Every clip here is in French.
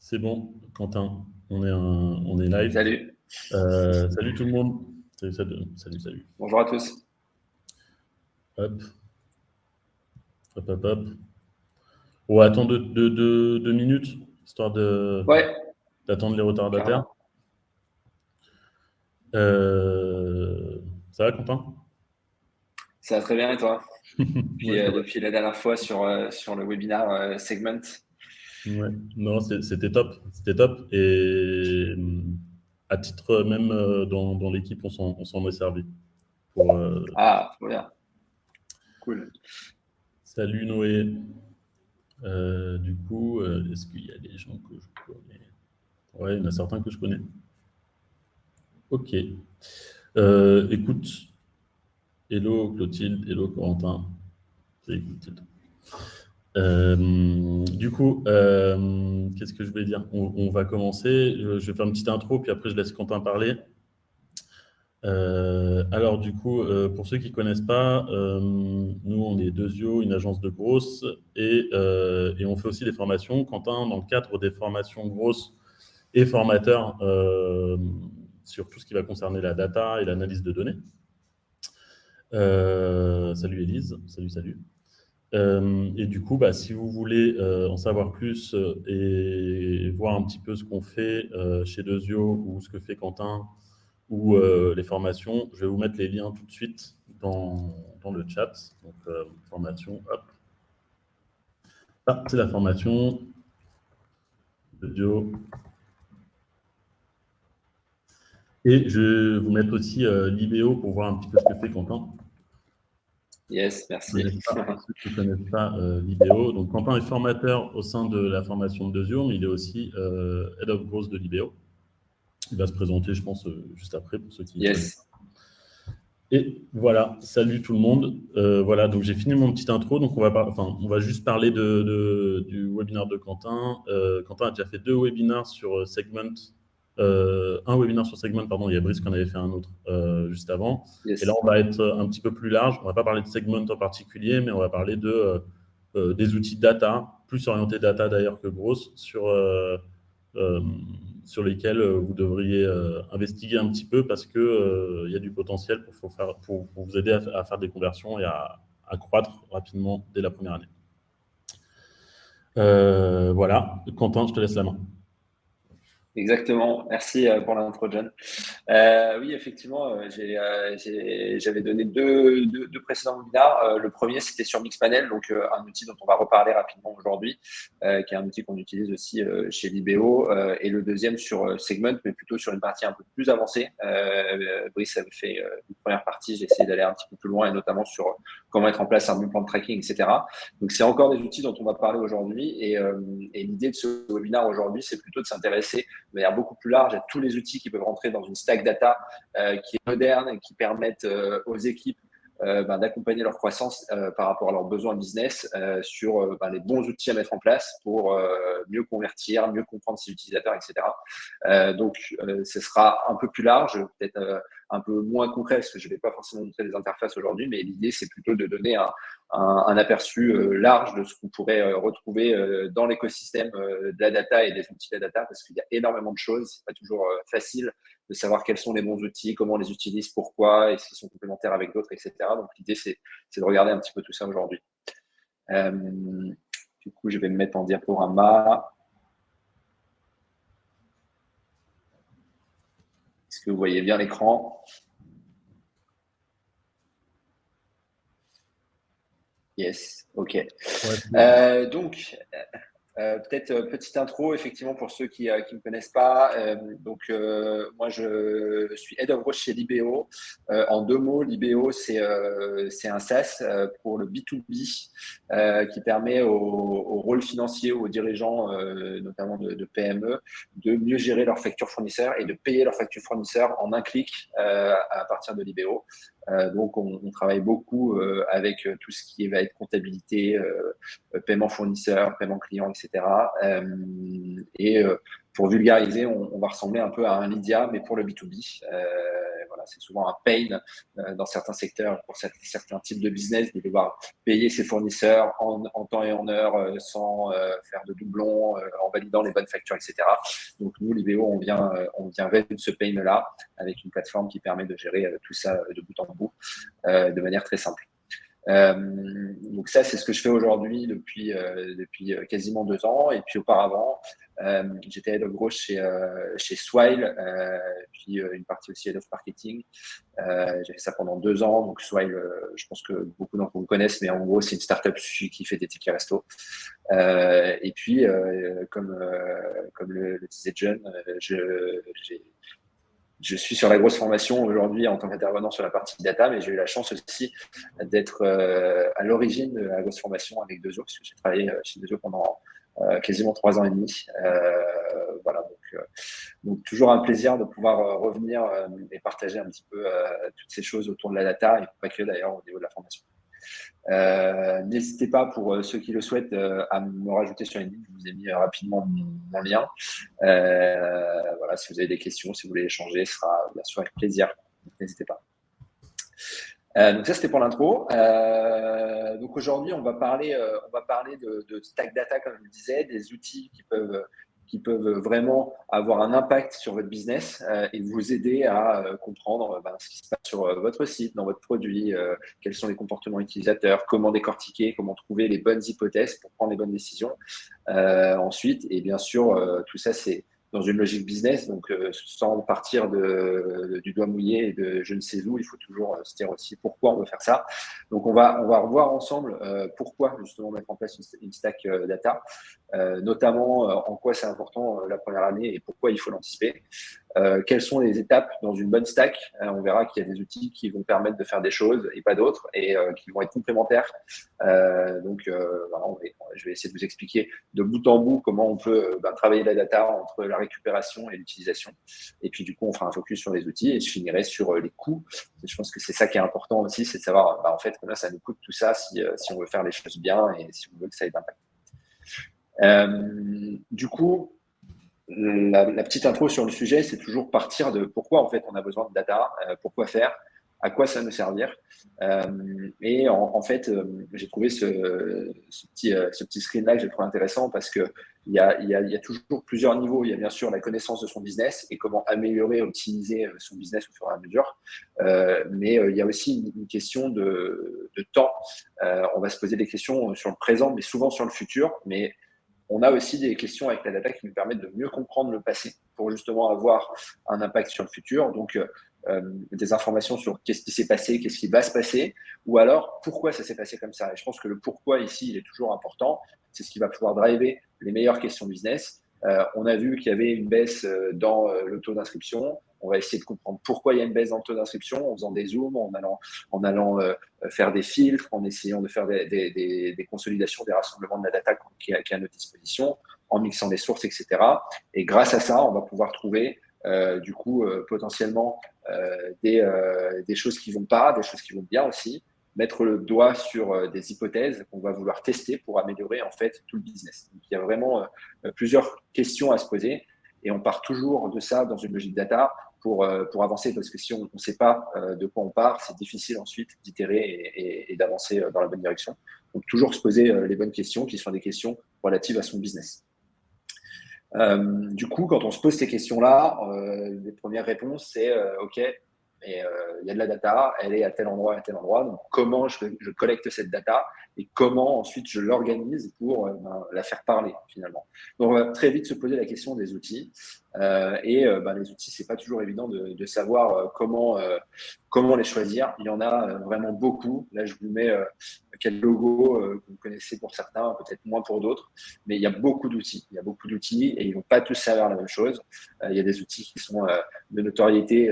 C'est bon, Quentin, on est live. Salut. Salut tout le monde. Salut, salut, salut, salut. Bonjour à tous. Hop, hop, hop, hop. On va attendre 2 minutes, histoire Ouais, d'attendre les retardataires. carrément. Ça va, Quentin? Ça va très bien et toi? Ouais, ça va. Depuis la dernière fois sur le webinaire Segment. Ouais. Non, c'était top. C'était top. Et à titre même dans l'équipe, on s'en est servi. Pour, Ah, trop bien. Cool. salut Noé. Du coup, est-ce qu'il y a des gens que je connais? Ouais, il y en a certains que je connais. Ok. Écoute, hello Clotilde, hello Corentin. Salut Clotilde. Du coup, qu'est-ce que je vais dire? On va commencer. Je vais faire une petite intro, puis après je laisse Quentin parler. Alors du coup, pour ceux qui ne connaissent pas, nous on est Dezio, une agence de grosses, et on fait aussi des formations. Quentin, dans le cadre des formations grosses, est formateur sur tout ce qui va concerner la data et l'analyse de données. Salut Élise, salut, salut. Et du coup, bah, si vous voulez en savoir plus et voir un petit peu ce qu'on fait chez Dezio ou ce que fait Quentin ou les formations, je vais vous mettre les liens tout de suite dans le chat. Donc, formation, hop. Ah, c'est la formation Dezio. Et je vais vous mettre aussi l'IBO pour voir un petit peu ce que fait Quentin. Yes, merci. Pour ceux qui ne connaissent pas l'IBO, donc Quentin est formateur au sein de la formation de Dezio, mais il est aussi Head of Growth de l'IBO. Il va se présenter, je pense, juste après pour ceux qui ne connaissent Yes. pas. Et voilà, salut tout le monde. Voilà, donc j'ai fini mon petite intro. Donc on va juste parler du webinaire de Quentin. Quentin a déjà fait 2 webinaires sur Segment. Un webinaire sur Segment, pardon, il y a Brice qui en avait fait un autre juste avant. Et là, Yes. on va être un petit peu plus large. On ne va pas parler de Segment en particulier, mais on va parler des outils data, plus orientés data d'ailleurs que grosses, euh, sur lesquels vous devriez investiguer un petit peu parce qu'il y a du potentiel pour vous aider à faire des conversions et à croître rapidement dès la première année. Voilà, Quentin, je te laisse la main. Exactement. Merci pour l'intro, John. Oui, effectivement, j'avais donné deux précédents webinars. Le premier, c'était sur Mixpanel, donc un outil dont on va reparler rapidement aujourd'hui, qui est un outil qu'on utilise aussi chez Libéo. Et le deuxième sur Segment, mais plutôt sur une partie un peu plus avancée. Brice avait fait une première partie, j'ai essayé d'aller un petit peu plus loin, et notamment sur comment mettre en place un bon plan de tracking, etc. Donc, c'est encore des outils dont on va parler aujourd'hui. Et l'idée de ce webinaire aujourd'hui, c'est plutôt de s'intéresser de manière beaucoup plus large à tous les outils qui peuvent rentrer dans une stack data qui est moderne et qui permettent aux équipes d'accompagner leur croissance par rapport à leurs besoins business sur les bons outils à mettre en place pour mieux convertir, mieux comprendre ses utilisateurs, etc. Ce sera un peu plus large, peut-être un peu moins concret, parce que je ne vais pas forcément montrer des interfaces aujourd'hui, mais l'idée, c'est plutôt de donner un aperçu large de ce qu'on pourrait retrouver dans l'écosystème de la data et des outils de la data, parce qu'il y a énormément de choses. C'est pas toujours facile de savoir quels sont les bons outils, comment on les utilise, pourquoi, est-ce qu'ils sont complémentaires avec d'autres, etc. Donc, l'idée, c'est de regarder un petit peu tout ça aujourd'hui. Du coup, je vais me mettre en diaporama. Est-ce que vous voyez bien l'écran? Yes, ok. Ouais, Donc, peut-être petite intro, effectivement, pour ceux qui ne me connaissent pas. Moi, je suis Head of Growth chez Libéo. En 2 mots, Libéo, c'est un SaaS pour le B2B qui permet aux rôles financiers ou aux dirigeants, notamment de PME, de mieux gérer leurs factures fournisseurs et de payer leurs factures fournisseurs en un clic à partir de Libéo. Donc, on travaille beaucoup avec tout ce qui va être comptabilité, paiement fournisseur, paiement client, etc. Pour vulgariser, on va ressembler un peu à un Lydia, mais pour le B2B. voilà, c'est souvent un pain dans certains secteurs pour certains types de business de devoir payer ses fournisseurs en temps et en heure sans faire de doublons, en validant les bonnes factures, etc. Donc nous, l'IBO, on vient résoudre ce pain-là avec une plateforme qui permet de gérer tout ça de bout en bout de manière très simple. Donc ça, c'est ce que je fais aujourd'hui depuis quasiment 2 ans. Et puis auparavant, j'étais head of growth chez Swile, puis une partie aussi head of marketing. J'ai fait ça pendant 2 ans. Donc Swile, je pense que beaucoup d'entre vous me connaissent, mais en gros, c'est une startup qui fait des tickets resto. Et puis, comme le disait John, je suis sur la grosse formation aujourd'hui en tant qu'intervenant sur la partie data, mais j'ai eu la chance aussi d'être à l'origine de la grosse formation avec Dezio, parce que j'ai travaillé chez Dezio pendant quasiment 3 ans et demi. Voilà, donc toujours un plaisir de pouvoir revenir et partager un petit peu toutes ces choses autour de la data, et pas que d'ailleurs au niveau de la formation. N'hésitez pas, pour ceux qui le souhaitent, à me rajouter sur LinkedIn. Je vous ai mis rapidement mon lien. Voilà, si vous avez des questions, si vous voulez échanger, ce sera bien sûr avec plaisir. N'hésitez pas. Donc ça, c'était pour l'intro. Donc aujourd'hui, on va parler de Stack Data, comme je le disais, des outils qui peuvent vraiment avoir un impact sur votre business et vous aider à comprendre ce qui se passe sur votre site, dans votre produit, quels sont les comportements utilisateurs, comment décortiquer, comment trouver les bonnes hypothèses pour prendre les bonnes décisions. Ensuite, et bien sûr, tout ça, c'est dans une logique business, donc sans partir du doigt mouillé et de je ne sais où, il faut toujours se dire aussi pourquoi on veut faire ça. Donc on va revoir ensemble pourquoi justement mettre en place une stack data, notamment en quoi c'est important la première année et pourquoi il faut l'anticiper. Quelles sont les étapes dans une bonne stack. On verra qu'il y a des outils qui vont permettre de faire des choses et pas d'autres, et qui vont être complémentaires. Voilà, je vais essayer de vous expliquer de bout en bout comment on peut travailler la data entre la récupération et l'utilisation. Et puis du coup, on fera un focus sur les outils et je finirai sur les coûts. Je pense que c'est ça qui est important aussi, c'est de savoir en fait combien ça nous coûte tout ça si on veut faire les choses bien et si on veut que ça ait d'impact. Du coup, la petite intro sur le sujet, c'est toujours partir de pourquoi en fait on a besoin de data, pourquoi faire, à quoi ça nous servir. Et en fait, j'ai trouvé ce petit screen-là que j'ai trouvé intéressant parce que il y a toujours plusieurs niveaux. Il y a bien sûr la connaissance de son business et comment améliorer, optimiser son business au fur et à mesure. Mais il y a aussi une question de temps. On va se poser des questions sur le présent, mais souvent sur le futur. Mais on a aussi des questions avec la data qui nous permettent de mieux comprendre le passé pour justement avoir un impact sur le futur. Donc, des informations sur qu'est-ce qui s'est passé, qu'est-ce qui va se passer, ou alors pourquoi ça s'est passé comme ça. Et je pense que le pourquoi ici, il est toujours important. C'est ce qui va pouvoir driver les meilleures questions business. On a vu qu'il y avait une baisse dans le taux d'inscription. On va essayer de comprendre pourquoi il y a une baisse dans le taux d'inscription en faisant des zooms, en allant faire des filtres, en essayant de faire des consolidations, des rassemblements de la data qui est à notre disposition, en mixant des sources, etc. Et grâce à ça, on va pouvoir trouver du coup potentiellement des choses qui vont pas, des choses qui vont bien aussi, mettre le doigt sur des hypothèses qu'on va vouloir tester pour améliorer en fait tout le business. Donc, il y a vraiment plusieurs questions à se poser et on part toujours de ça dans une logique data pour avancer, parce que si on ne sait pas de quoi on part, c'est difficile ensuite d'itérer et d'avancer dans la bonne direction. Donc toujours se poser les bonnes questions qui sont des questions relatives à son business. Du coup, quand on se pose ces questions-là, les premières réponses, c'est OK, mais il y a de la data, elle est à tel endroit, donc comment je collecte cette data et comment ensuite je l'organise pour la faire parler finalement. Donc on va très vite se poser la question des outils. Les outils, c'est pas toujours évident de savoir comment les choisir. Il y en a vraiment beaucoup. Là, je vous mets quelques logos que vous connaissez pour certains, peut-être moins pour d'autres, mais il y a beaucoup d'outils. Il y a beaucoup d'outils et ils vont pas tous servir la même chose. Il y a des outils qui sont de notoriété,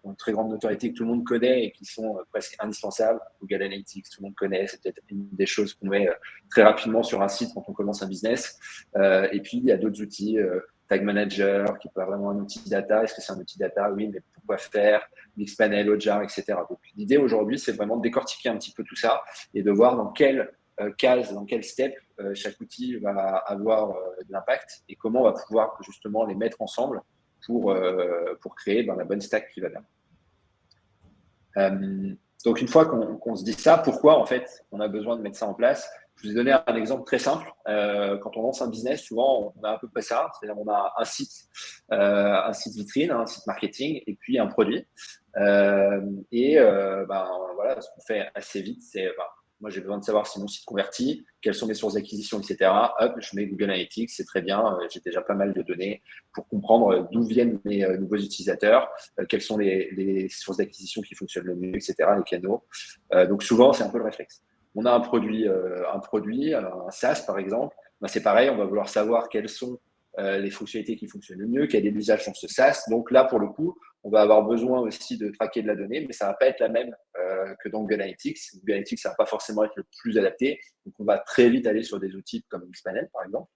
une très grande notoriété que tout le monde connaît et qui sont presque indispensables. Google Analytics, tout le monde connaît, c'est peut-être une des choses qu'on met très rapidement sur un site quand on commence un business. Et puis, il y a d'autres outils, Tag Manager, qui peut être vraiment un outil data. Est-ce que c'est un outil data? Oui, mais pourquoi faire? Mixpanel, Hotjar, etc. Donc, l'idée aujourd'hui, c'est vraiment de décortiquer un petit peu tout ça et de voir dans quelle case, dans quel step chaque outil va avoir de l'impact et comment on va pouvoir justement les mettre ensemble pour créer la bonne stack qui va bien. Donc, une fois qu'on se dit ça, pourquoi en fait on a besoin de mettre ça en place? Je vous ai donné un exemple très simple. Quand on lance un business, souvent on a à peu près ça, c'est-à-dire on a un site vitrine, un site marketing et puis un produit. Voilà, ce qu'on fait assez vite, c'est moi j'ai besoin de savoir si mon site convertit, quelles sont mes sources d'acquisition, etc. Hop, je mets Google Analytics, c'est très bien. J'ai déjà pas mal de données pour comprendre d'où viennent mes nouveaux utilisateurs, quelles sont les sources d'acquisition qui fonctionnent le mieux, etc. Les canaux. Donc souvent c'est un peu le réflexe. On a un produit, un SaaS par exemple. Ben, c'est pareil, on va vouloir savoir quelles sont les fonctionnalités qui fonctionnent le mieux, quel est l'usage dans ce SaaS. Donc là, pour le coup, on va avoir besoin aussi de traquer de la donnée, mais ça ne va pas être la même que dans Google Analytics. Google Analytics, ça ne va pas forcément être le plus adapté. Donc, on va très vite aller sur des outils comme Mixpanel, par exemple.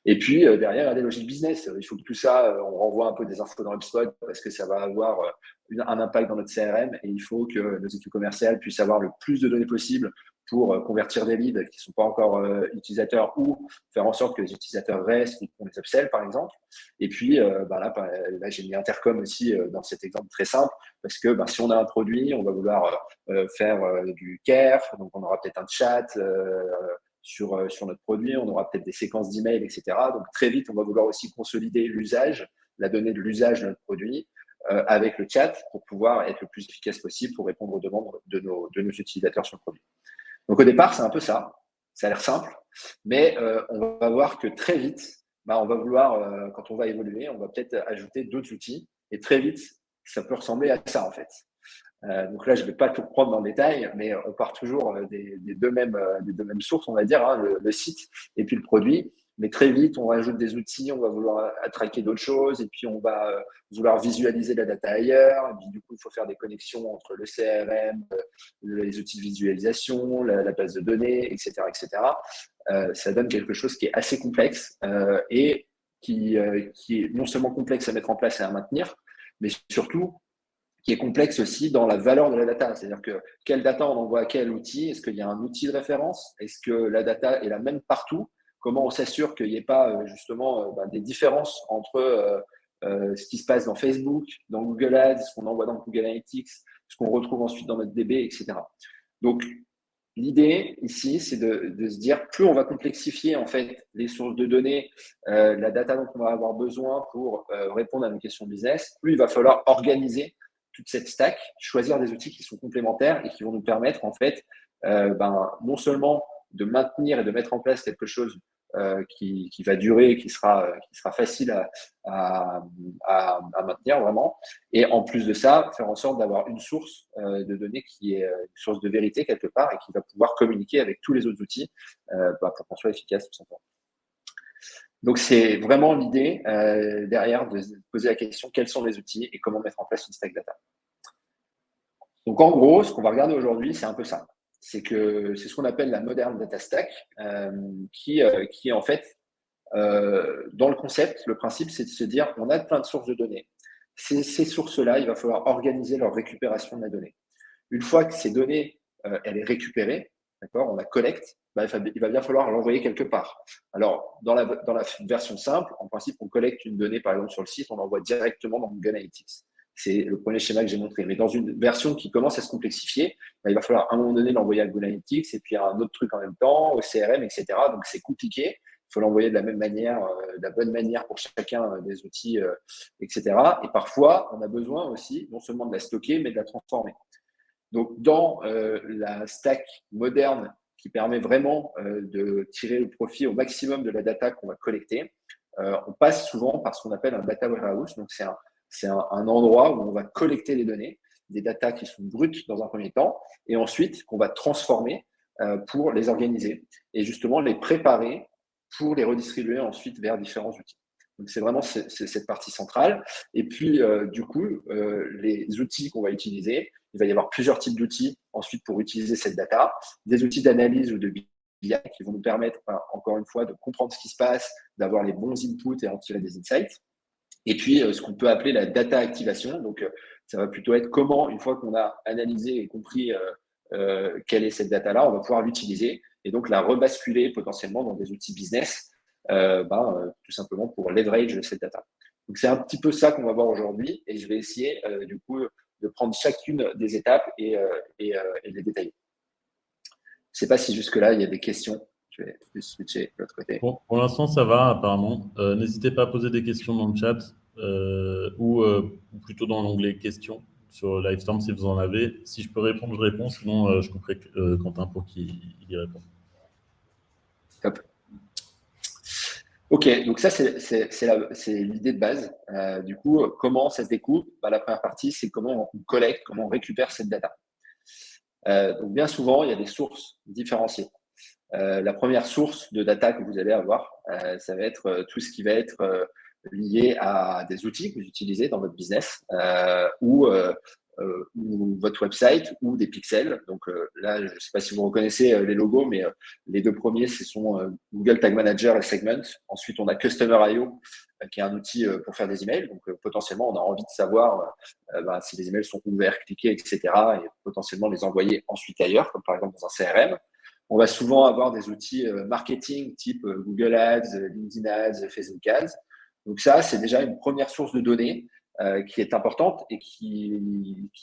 Et puis, derrière, il y a des logiques business. Il faut que tout ça, on renvoie un peu des infos dans HubSpot parce que ça va avoir un impact dans notre CRM et il faut que nos équipes commerciales puissent avoir le plus de données possible pour convertir des leads qui ne sont pas encore utilisateurs ou faire en sorte que les utilisateurs restent et qu'on les upsell, par exemple. Et puis, là j'ai mis Intercom aussi dans cet exemple très simple parce que si on a un produit, on va vouloir faire du care, donc on aura peut-être un chat sur notre produit, on aura peut-être des séquences d'emails, etc. Donc, très vite, on va vouloir aussi consolider l'usage, la donnée de l'usage de notre produit avec le chat pour pouvoir être le plus efficace possible pour répondre aux demandes de nos utilisateurs sur le produit. Donc, au départ, c'est un peu ça. Ça a l'air simple, mais on va voir que très vite, on va vouloir, quand on va évoluer, on va peut-être ajouter d'autres outils et très vite, ça peut ressembler à ça en fait. Donc là, je ne vais pas tout reprendre dans le détail, mais on part toujours des deux mêmes sources, on va dire, hein, le site et puis le produit. Mais très vite, on rajoute des outils, on va vouloir traquer d'autres choses, et puis on va vouloir visualiser la data ailleurs. Et puis du coup, il faut faire des connexions entre le CRM, les outils de visualisation, la base de données, etc., etc. Ça donne quelque chose qui est assez complexe et qui est non seulement complexe à mettre en place et à maintenir, mais surtout qui est complexe aussi dans la valeur de la data. C'est-à-dire que quelle data on envoie à quel outil? Est-ce qu'il y a un outil de référence? Est-ce que la data est la même partout? Comment on s'assure qu'il n'y ait pas justement des différences entre ce qui se passe dans Facebook, dans Google Ads, ce qu'on envoie dans Google Analytics, ce qu'on retrouve ensuite dans notre DB, etc. Donc, l'idée ici, c'est de se dire, plus on va complexifier en fait les sources de données, la data dont on va avoir besoin pour répondre à nos questions business, plus il va falloir organiser toute cette stack, choisir des outils qui sont complémentaires et qui vont nous permettre en fait non seulement de maintenir et de mettre en place quelque chose qui va durer, qui sera facile à maintenir vraiment, et en plus de ça, faire en sorte d'avoir une source de données qui est une source de vérité quelque part et qui va pouvoir communiquer avec tous les autres outils pour qu'on soit efficace tout simplement. Donc, c'est vraiment l'idée derrière de poser la question quels sont les outils et comment mettre en place une stack data. Donc, en gros, ce qu'on va regarder aujourd'hui, c'est un peu ça. C'est ce qu'on appelle la moderne data stack qui est en fait, dans le concept, le principe, c'est de se dire on a plein de sources de données. Ces sources-là, il va falloir organiser leur récupération de la donnée. Une fois que ces données, elle est récupérée, d'accord, on la collecte, il va bien falloir l'envoyer quelque part. Alors, dans la version simple, en principe, on collecte une donnée, par exemple, sur le site, on l'envoie directement dans Google Analytics. C'est le premier schéma que j'ai montré. Mais dans une version qui commence à se complexifier, il va falloir à un moment donné l'envoyer à Google Analytics et puis à un autre truc en même temps, au CRM, etc. Donc, c'est compliqué. Il faut l'envoyer de la même manière, de la bonne manière pour chacun des outils, etc. Et parfois, on a besoin aussi non seulement de la stocker, mais de la transformer. Donc, dans la stack moderne qui permet vraiment de tirer le profit au maximum de la data qu'on va collecter, on passe souvent par ce qu'on appelle un data warehouse. Donc, c'est un endroit où on va collecter les données, des datas qui sont brutes dans un premier temps, et ensuite qu'on va transformer pour les organiser et justement les préparer pour les redistribuer ensuite vers différents outils. Donc, c'est vraiment cette partie centrale. Et puis, du coup, les outils qu'on va utiliser, il va y avoir plusieurs types d'outils ensuite pour utiliser cette data. Des outils d'analyse ou de BI qui vont nous permettre, encore une fois, de comprendre ce qui se passe, d'avoir les bons inputs et en tirer des insights. Et puis, ce qu'on peut appeler la data activation. Donc, ça va plutôt être comment, une fois qu'on a analysé et compris quelle est cette data-là, on va pouvoir l'utiliser et donc la rebasculer potentiellement dans des outils business, tout simplement pour leverage cette data. Donc, c'est un petit peu ça qu'on va voir aujourd'hui et je vais essayer du coup de prendre chacune des étapes et les détailler. Je ne sais pas si jusque-là, il y a des questions. Je vais switcher de l'autre côté. Pour l'instant, ça va apparemment. N'hésitez pas à poser des questions dans le chat ou plutôt dans l'onglet questions sur Livestorm si vous en avez. Si je peux répondre, je réponds. Sinon, je couperai Quentin pour qu'il y réponde. Top. Ok, donc ça, c'est l'idée de base. Du coup, comment ça se découpe? La première partie, c'est comment on collecte, comment on récupère cette data. Donc, bien souvent, il y a des sources différenciées. La première source de data que vous allez avoir, ça va être tout ce qui va être lié à des outils que vous utilisez dans votre business ou votre website ou des pixels. Donc là, je ne sais pas si vous reconnaissez les logos, mais les deux premiers, ce sont Google Tag Manager et Segment. Ensuite, on a Customer.io, qui est un outil pour faire des emails. Donc potentiellement, on a envie de savoir si les emails sont ouverts, cliqués, etc. et potentiellement les envoyer ensuite ailleurs, comme par exemple dans un CRM. On va souvent avoir des outils marketing type Google Ads, LinkedIn Ads, Facebook Ads. Donc ça, c'est déjà une première source de données qui est importante et qui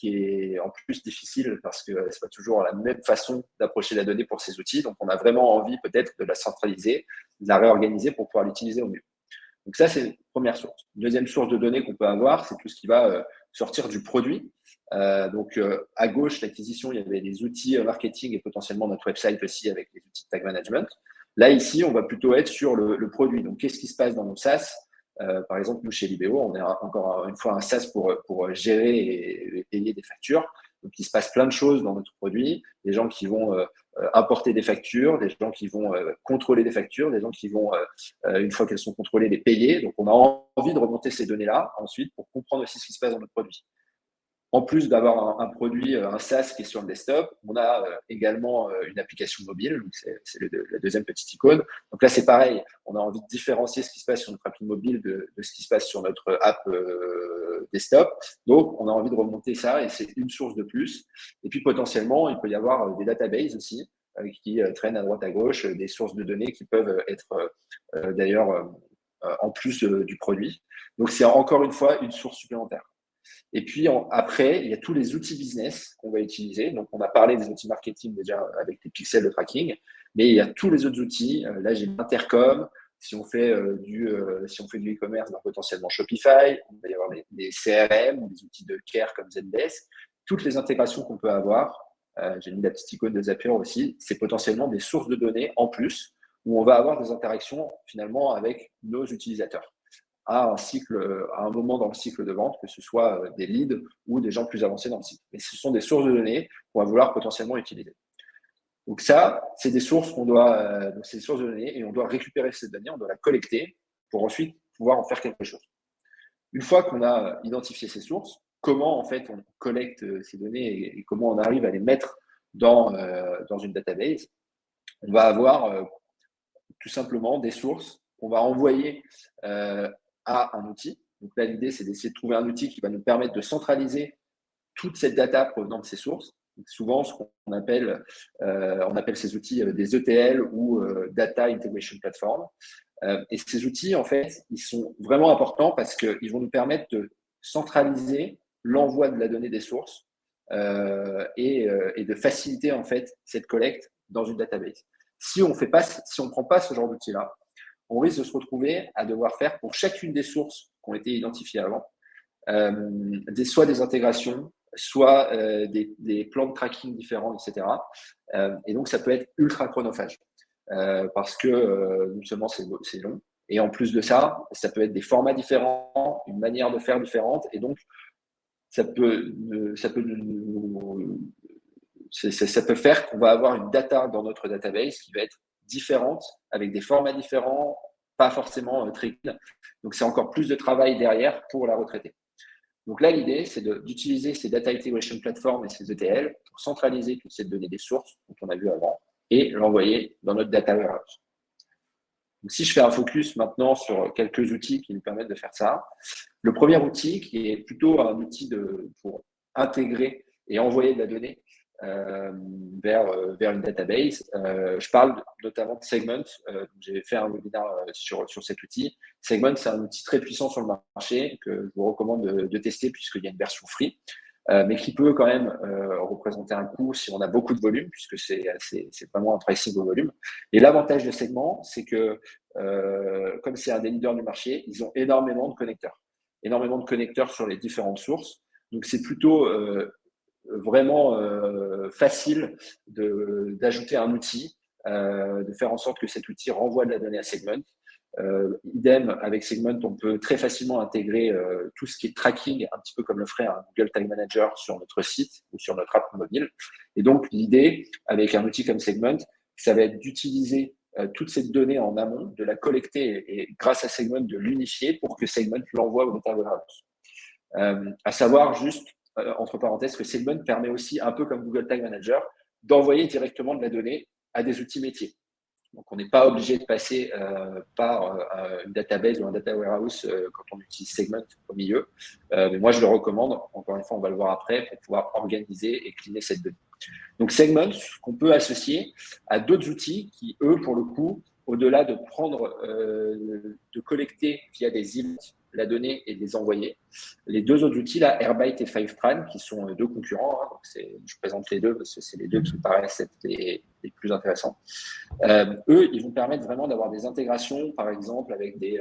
est en plus difficile parce que c'est pas toujours la même façon d'approcher la donnée pour ces outils. Donc, on a vraiment envie peut-être de la centraliser, de la réorganiser pour pouvoir l'utiliser au mieux. Donc ça, c'est une première source. Deuxième source de données qu'on peut avoir, c'est tout ce qui va sortir du produit. Donc, à gauche, l'acquisition, il y avait des outils marketing et potentiellement notre website aussi avec les outils de tag management. Là, ici, on va plutôt être sur le produit. Donc, qu'est-ce qui se passe dans nos SaaS? Par exemple, nous, chez Libéo, on est encore une fois un SaaS pour gérer et payer des factures. Donc, il se passe plein de choses dans notre produit. Des gens qui vont importer des factures, des gens qui vont contrôler des factures, des gens qui vont, une fois qu'elles sont contrôlées, les payer. Donc, on a envie de remonter ces données-là ensuite pour comprendre aussi ce qui se passe dans notre produit. En plus d'avoir un produit, un SaaS qui est sur le desktop, on a également une application mobile. Donc c'est la deuxième petite icône. Donc là, c'est pareil. On a envie de différencier ce qui se passe sur notre appli mobile de ce qui se passe sur notre app desktop. Donc, on a envie de remonter ça et c'est une source de plus. Et puis, potentiellement, il peut y avoir des databases aussi qui traînent à droite à gauche, des sources de données qui peuvent être d'ailleurs en plus du produit. Donc, c'est encore une fois une source supplémentaire. Et puis après, il y a tous les outils business qu'on va utiliser. Donc, on a parlé des outils marketing déjà avec les pixels de tracking, mais il y a tous les autres outils. Là, j'ai Intercom. Si on fait du e-commerce, potentiellement Shopify. On va y avoir des CRM, des outils de care comme Zendesk. Toutes les intégrations qu'on peut avoir. J'ai mis la petite icône de Zapier aussi. C'est potentiellement des sources de données en plus où on va avoir des interactions finalement avec nos utilisateurs à un moment dans le cycle de vente, que ce soit des leads ou des gens plus avancés dans le cycle. Mais ce sont des sources de données qu'on va vouloir potentiellement utiliser. Donc ça, c'est des sources c'est des sources de données et on doit récupérer ces données, on doit la collecter pour ensuite pouvoir en faire quelque chose. Une fois qu'on a identifié ces sources, comment en fait on collecte ces données et comment on arrive à les mettre dans une database? On va avoir tout simplement des sources qu'on va envoyer à un outil. Donc là, l'idée, c'est d'essayer de trouver un outil qui va nous permettre de centraliser toute cette data provenant de ces sources. Donc souvent, ce qu'on appelle, on appelle ces outils des ETL ou Data Integration Platform. Et ces outils, en fait, ils sont vraiment importants parce qu'ils vont nous permettre de centraliser l'envoi de la donnée des sources et de faciliter en fait cette collecte dans une database. Si on ne prend pas ce genre d'outil-là, on risque de se retrouver à devoir faire pour chacune des sources qui ont été identifiées avant, soit des intégrations, soit des plans de tracking différents, etc. Et donc, ça peut être ultra chronophage parce que non seulement c'est long, et en plus de ça, ça peut être des formats différents, une manière de faire différente, et donc ça peut faire qu'on va avoir une data dans notre database qui va être différente, avec des formats différents, pas forcément très clean. Donc, c'est encore plus de travail derrière pour la retraiter. Donc là, l'idée, c'est d'utiliser ces Data Integration Platform et ces ETL pour centraliser toute cette donnée des sources dont on a vu avant et l'envoyer dans notre data warehouse. Donc, si je fais un focus maintenant sur quelques outils qui nous permettent de faire ça, le premier outil qui est plutôt un outil pour intégrer et envoyer de la donnée vers une database. Je parle notamment de Segment. J'ai fait un webinaire sur cet outil. Segment, c'est un outil très puissant sur le marché que je vous recommande de tester puisqu'il y a une version free. mais qui peut quand même représenter un coût si on a beaucoup de volume, puisque c'est vraiment un pricing au volume. Et l'avantage de Segment, c'est que comme c'est un des leaders du marché, ils ont énormément de connecteurs sur les différentes sources. Donc, c'est plutôt vraiment facile d'ajouter un outil, de faire en sorte que cet outil renvoie de la donnée à Segment. Idem, avec Segment, on peut très facilement intégrer tout ce qui est tracking, un petit peu comme le ferait un Google Tag Manager sur notre site ou sur notre app mobile. Et donc, l'idée, avec un outil comme Segment, ça va être d'utiliser toute cette donnée en amont, de la collecter et grâce à Segment, de l'unifier pour que Segment l'envoie au data warehouse. À savoir juste, entre parenthèses, que Segment permet aussi, un peu comme Google Tag Manager, d'envoyer directement de la donnée à des outils métiers. Donc, on n'est pas obligé de passer par une database ou un data warehouse quand on utilise Segment au milieu. Mais moi, je le recommande. Encore une fois, on va le voir après pour pouvoir organiser et cleaner cette donnée. Donc, Segment, qu'on peut associer à d'autres outils qui, eux, pour le coup, au-delà de prendre, de collecter via des events la donnée et les envoyer. Les deux autres outils, là, Airbyte et Fivetran, qui sont deux concurrents. Donc je présente les deux parce que c'est les deux qui me paraissent être les plus intéressants. Eux, ils vont permettre vraiment d'avoir des intégrations, par exemple, avec des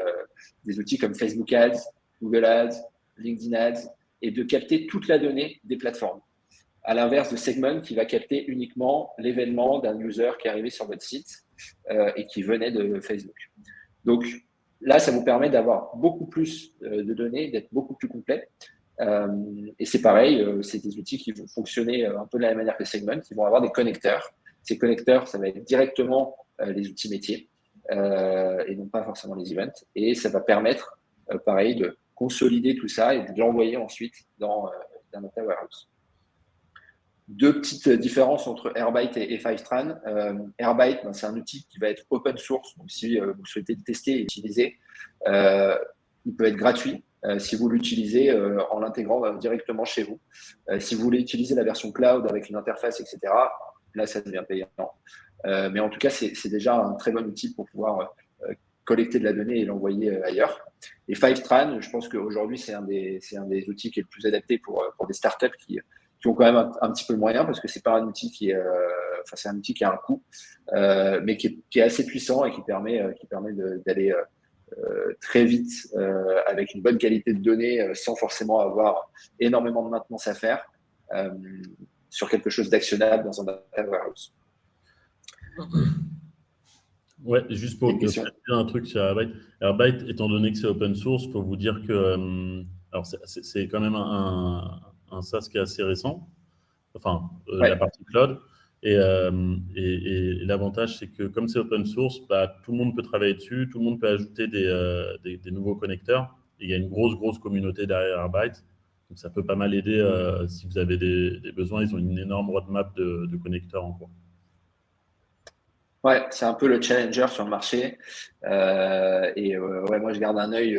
outils comme Facebook Ads, Google Ads, LinkedIn Ads, et de capter toute la donnée des plateformes. À l'inverse de Segment, qui va capter uniquement l'événement d'un user qui est arrivé sur votre site et qui venait de Facebook. Donc là, ça vous permet d'avoir beaucoup plus de données, d'être beaucoup plus complet. Et c'est pareil, c'est des outils qui vont fonctionner un peu de la même manière que Segment, qui vont avoir des connecteurs. Ces connecteurs, ça va être directement les outils métiers et non pas forcément les events. Et ça va permettre, pareil, de consolider tout ça et de l'envoyer ensuite dans un data warehouse. Deux petites différences entre Airbyte et Fivetran. Airbyte, c'est un outil qui va être open source. Donc, si vous souhaitez le tester et l'utiliser, il peut être gratuit si vous l'utilisez en l'intégrant directement chez vous. Si vous voulez utiliser la version cloud avec une interface, etc., là, ça devient payant. Mais en tout cas, c'est déjà un très bon outil pour pouvoir collecter de la donnée et l'envoyer ailleurs. Et Fivetran, je pense qu'aujourd'hui, c'est un des outils qui est le plus adapté pour des startups qui ont quand même un petit peu de moyens parce que c'est pas un outil qui est, c'est un outil qui a un coût, mais qui est assez puissant et qui permet d'aller très vite avec une bonne qualité de données sans forcément avoir énormément de maintenance à faire sur quelque chose d'actionnable dans un data warehouse. Ouais, juste pour préciser un truc sur Airbyte. Airbyte, étant donné que c'est open source, il faut vous dire que alors c'est quand même un SaaS qui est assez récent, enfin la partie cloud. Et l'avantage, c'est que comme c'est open source, tout le monde peut travailler dessus, tout le monde peut ajouter des nouveaux connecteurs. Et il y a une grosse communauté derrière Airbyte. Donc ça peut pas mal aider si vous avez des besoins. Ils ont une énorme roadmap de connecteurs en cours. Ouais, c'est un peu le challenger sur le marché. Moi, je garde un œil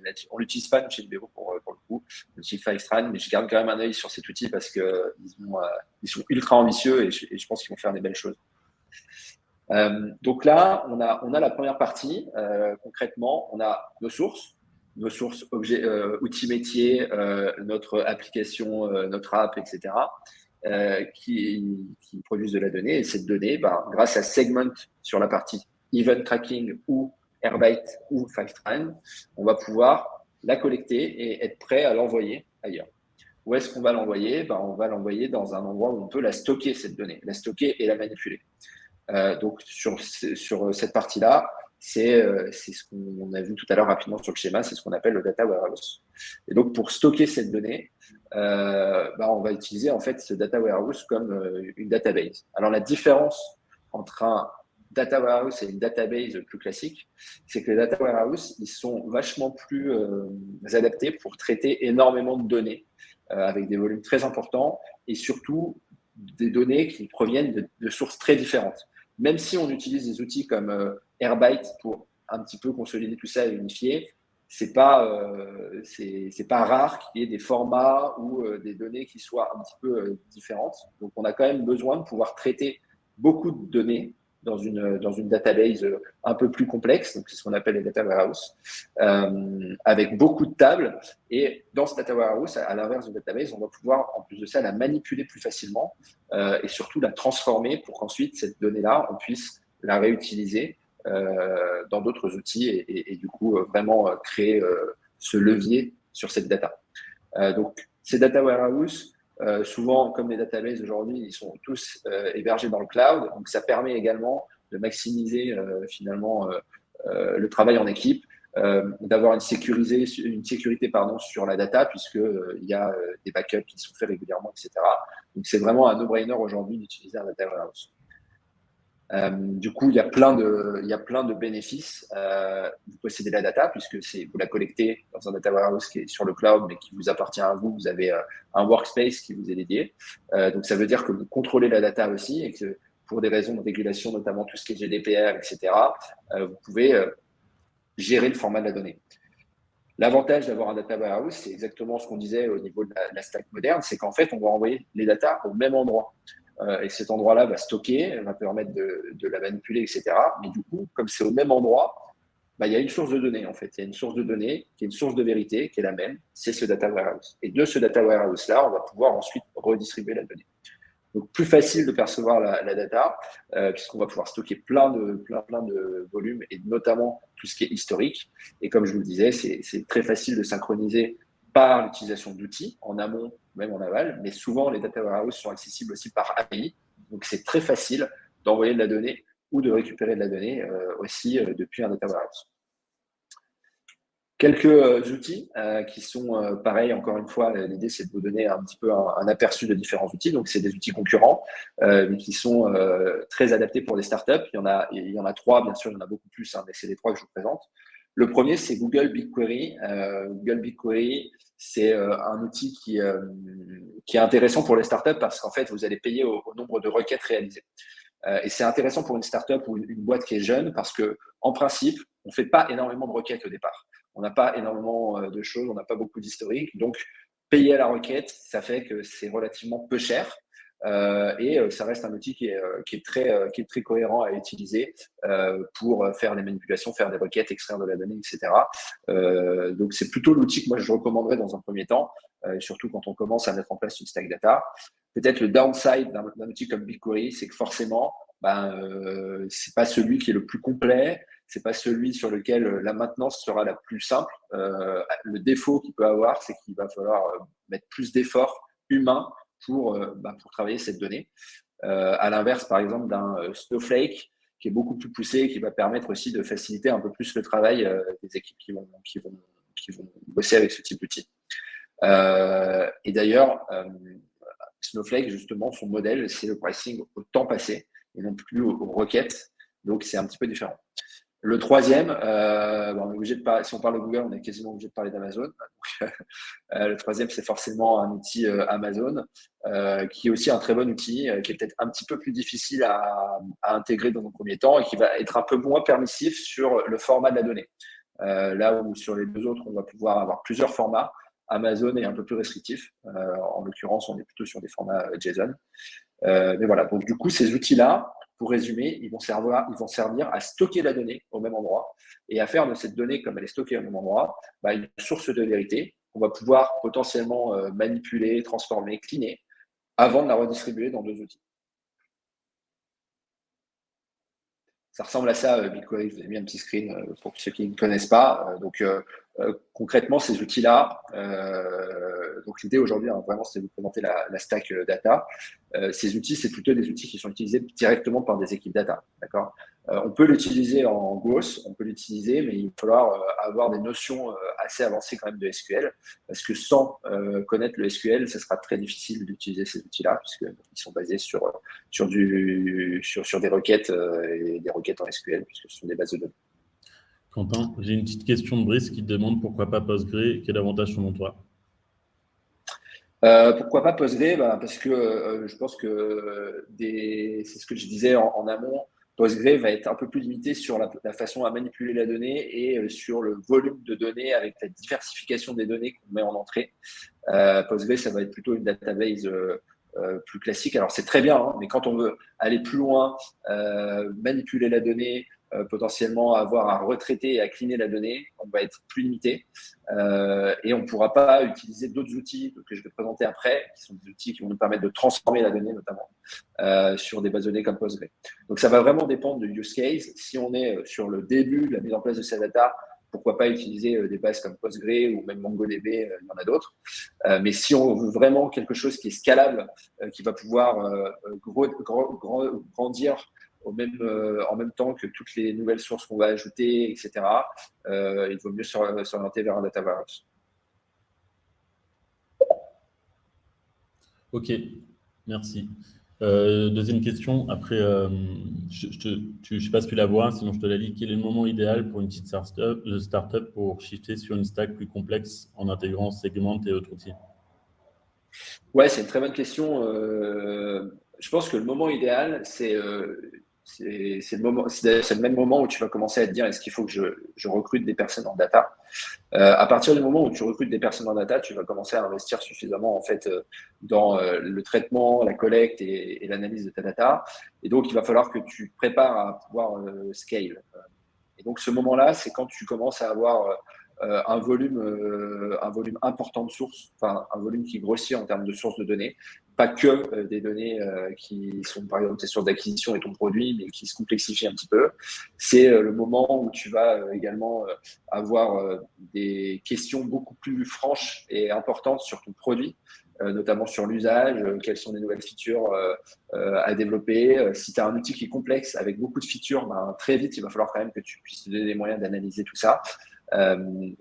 là-dessus. On l'utilise pas chez Libero pour le coup. On utilise Fivetran, mais je garde quand même un œil sur cet outil parce qu'ils sont ultra ambitieux et je pense qu'ils vont faire des belles choses. Donc là, on a la première partie. Concrètement, on a nos sources objets, outils métiers, notre application, notre app, etc. Qui produisent de la donnée. Et cette donnée, grâce à Segment sur la partie Event Tracking ou Airbyte ou Fivetran, on va pouvoir la collecter et être prêt à l'envoyer ailleurs. Où est-ce qu'on va l'envoyer? On va l'envoyer dans un endroit où on peut la stocker, cette donnée, la stocker et la manipuler. Donc, sur cette partie-là, c'est ce qu'on a vu tout à l'heure rapidement sur le schéma, c'est ce qu'on appelle le data warehouse. Et donc, pour stocker cette donnée, on va utiliser en fait ce data warehouse comme une database. Alors, la différence entre un data warehouse et une database plus classique, c'est que les data warehouse, ils sont vachement plus adaptés pour traiter énormément de données avec des volumes très importants et surtout des données qui proviennent de sources très différentes. Même si on utilise des outils comme Airbyte pour un petit peu consolider tout ça et unifier, c'est pas rare qu'il y ait des formats ou des données qui soient un petit peu différentes. Donc, on a quand même besoin de pouvoir traiter beaucoup de données dans une database un peu plus complexe, donc c'est ce qu'on appelle les data warehouse, avec beaucoup de tables. Et dans ce data warehouse, à l'inverse d'une database, on va pouvoir, en plus de ça, la manipuler plus facilement et surtout la transformer pour qu'ensuite, cette donnée-là, on puisse la réutiliser dans d'autres outils et du coup, vraiment créer ce levier sur cette data. Donc, ces data warehouse, souvent, comme les databases aujourd'hui, ils sont tous hébergés dans le cloud. Donc, ça permet également de maximiser finalement le travail en équipe, d'avoir une sécurité sur la data, puisqu'il y a des backups qui sont faits régulièrement, etc. Donc, c'est vraiment un no-brainer aujourd'hui d'utiliser un data warehouse. Du coup, il y a plein de bénéfices. Vous possédez la data puisque vous la collectez dans un data warehouse qui est sur le cloud, mais qui vous appartient à vous. Vous avez un workspace qui vous est dédié. Donc, ça veut dire que vous contrôlez la data aussi et que pour des raisons de régulation, notamment tout ce qui est GDPR, etc., vous pouvez gérer le format de la donnée. L'avantage d'avoir un data warehouse, c'est exactement ce qu'on disait au niveau de la stack moderne, c'est qu'en fait, on va envoyer les data au même endroit. Et cet endroit-là va stocker, va permettre de la manipuler, etc. Mais du coup, comme c'est au même endroit, il y a une source de données, en fait. Il y a une source de données qui est une source de vérité, qui est la même, c'est ce data warehouse. Et de ce data warehouse-là, on va pouvoir ensuite redistribuer la donnée. Donc, plus facile de percevoir la data, puisqu'on va pouvoir stocker plein de volumes, et notamment tout ce qui est historique. Et comme je vous le disais, c'est très facile de synchroniser par l'utilisation d'outils en amont, même en aval, mais souvent les data warehouses sont accessibles aussi par API. Donc, c'est très facile d'envoyer de la donnée ou de récupérer de la donnée aussi depuis un data warehouse. Quelques outils qui sont pareils, encore une fois, l'idée c'est de vous donner un petit peu un aperçu de différents outils. Donc, c'est des outils concurrents, mais qui sont très adaptés pour les startups. Il y en a 3, bien sûr, il y en a beaucoup plus, hein, mais c'est les 3 que je vous présente. Le premier, c'est Google BigQuery. Google BigQuery, c'est un outil qui est intéressant pour les startups parce qu'en fait, vous allez payer au nombre de requêtes réalisées. Et c'est intéressant pour une startup ou une boîte qui est jeune parce que, en principe, on ne fait pas énormément de requêtes au départ. On n'a pas énormément de choses, on n'a pas beaucoup d'historique. Donc, payer à la requête, ça fait que c'est relativement peu cher. Et ça reste un outil qui est très cohérent à utiliser pour faire des manipulations, faire des requêtes, extraire de la donnée, etc. Donc, c'est plutôt l'outil que moi, je recommanderais dans un premier temps, surtout quand on commence à mettre en place une stack data. Peut-être le downside d'un outil comme BigQuery, c'est que forcément, c'est pas celui qui est le plus complet, c'est pas celui sur lequel la maintenance sera la plus simple. Le défaut qu'il peut avoir, c'est qu'il va falloir mettre plus d'efforts humains pour travailler cette donnée. À l'inverse, par exemple, d'un Snowflake qui est beaucoup plus poussé, qui va permettre aussi de faciliter un peu plus le travail des équipes qui vont bosser avec ce type d'outil. Et d'ailleurs, Snowflake, justement, son modèle, c'est le pricing au temps passé et non plus aux requêtes. Donc, c'est un petit peu différent. Le troisième, on est obligé de parler, si on parle de Google, on est quasiment obligé de parler d'Amazon. Le troisième, c'est forcément un outil Amazon, qui est aussi un très bon outil, qui est peut-être un petit peu plus difficile à intégrer dans un premier temps et qui va être un peu moins permissif sur le format de la donnée. Là où sur les deux autres, on va pouvoir avoir plusieurs formats. Amazon est un peu plus restrictif. En l'occurrence, on est plutôt sur des formats JSON. Mais voilà, donc du coup, ces outils-là, pour résumer, ils vont servir à stocker la donnée au même endroit et à faire de cette donnée, comme elle est stockée au même endroit, une source de vérité qu'on va pouvoir potentiellement manipuler, transformer, cleaner avant de la redistribuer dans 2 outils. Ça ressemble à ça, BigQuery. Je vous ai mis un petit screen pour ceux qui ne connaissent pas. Donc, concrètement, ces outils-là, donc l'idée aujourd'hui, hein, vraiment, c'est de vous présenter la stack data. Ces outils, c'est plutôt des outils qui sont utilisés directement par des équipes data. D'accord. On peut l'utiliser en Gauss, on peut l'utiliser, mais il va falloir avoir des notions assez avancées quand même de SQL, parce que sans connaître le SQL, ce sera très difficile d'utiliser ces outils-là, puisqu'ils sont basés sur des requêtes et des requêtes en SQL, puisque ce sont des bases de données. Quentin, j'ai une petite question de Brice qui te demande pourquoi pas Postgre, quel avantage selon toi? Pourquoi pas Postgre? Parce que je pense que c'est ce que je disais en amont. Postgre va être un peu plus limité sur la façon à manipuler la donnée et sur le volume de données avec la diversification des données qu'on met en entrée. Postgre, ça va être plutôt une database plus classique. Alors, c'est très bien, hein, mais quand on veut aller plus loin, manipuler la donnée, potentiellement avoir à retraiter et à cleaner la donnée, on va être plus limité et on ne pourra pas utiliser d'autres outils que je vais présenter après, qui sont des outils qui vont nous permettre de transformer la donnée notamment sur des bases de données comme Postgre. Donc ça va vraiment dépendre du use case. Si on est sur le début de la mise en place de ces data, pourquoi pas utiliser des bases comme Postgre ou même MongoDB, il y en a d'autres. Mais si on veut vraiment quelque chose qui est scalable, qui va pouvoir grandir en même temps que toutes les nouvelles sources qu'on va ajouter, etc., il vaut mieux s'orienter vers un data warehouse. Ok, merci. Deuxième question, après, je ne sais pas si tu la vois, sinon je te la lis. Quel est le moment idéal pour une petite startup pour shifter sur une stack plus complexe en intégrant Segment et autres outils? Ouais, c'est une très bonne question. Je pense que le moment idéal, c'est le même moment où tu vas commencer à te dire est-ce qu'il faut que je recrute des personnes en data. À partir du moment où tu recrutes des personnes en data, tu vas commencer à investir suffisamment en fait dans le traitement, la collecte et l'analyse de ta data. Et donc, il va falloir que tu te prépares à pouvoir scale. Et donc, ce moment-là, c'est quand tu commences à avoir un volume important de sources, enfin un volume qui grossit en termes de sources de données, pas que des données qui sont par exemple tes sources d'acquisition et ton produit, mais qui se complexifient un petit peu. C'est le moment où tu vas également avoir des questions beaucoup plus franches et importantes sur ton produit. Notamment sur l'usage, quelles sont les nouvelles features à développer. Si tu as un outil qui est complexe avec beaucoup de features, ben, très vite, il va falloir quand même que tu puisses te donner les moyens d'analyser tout ça. Euh,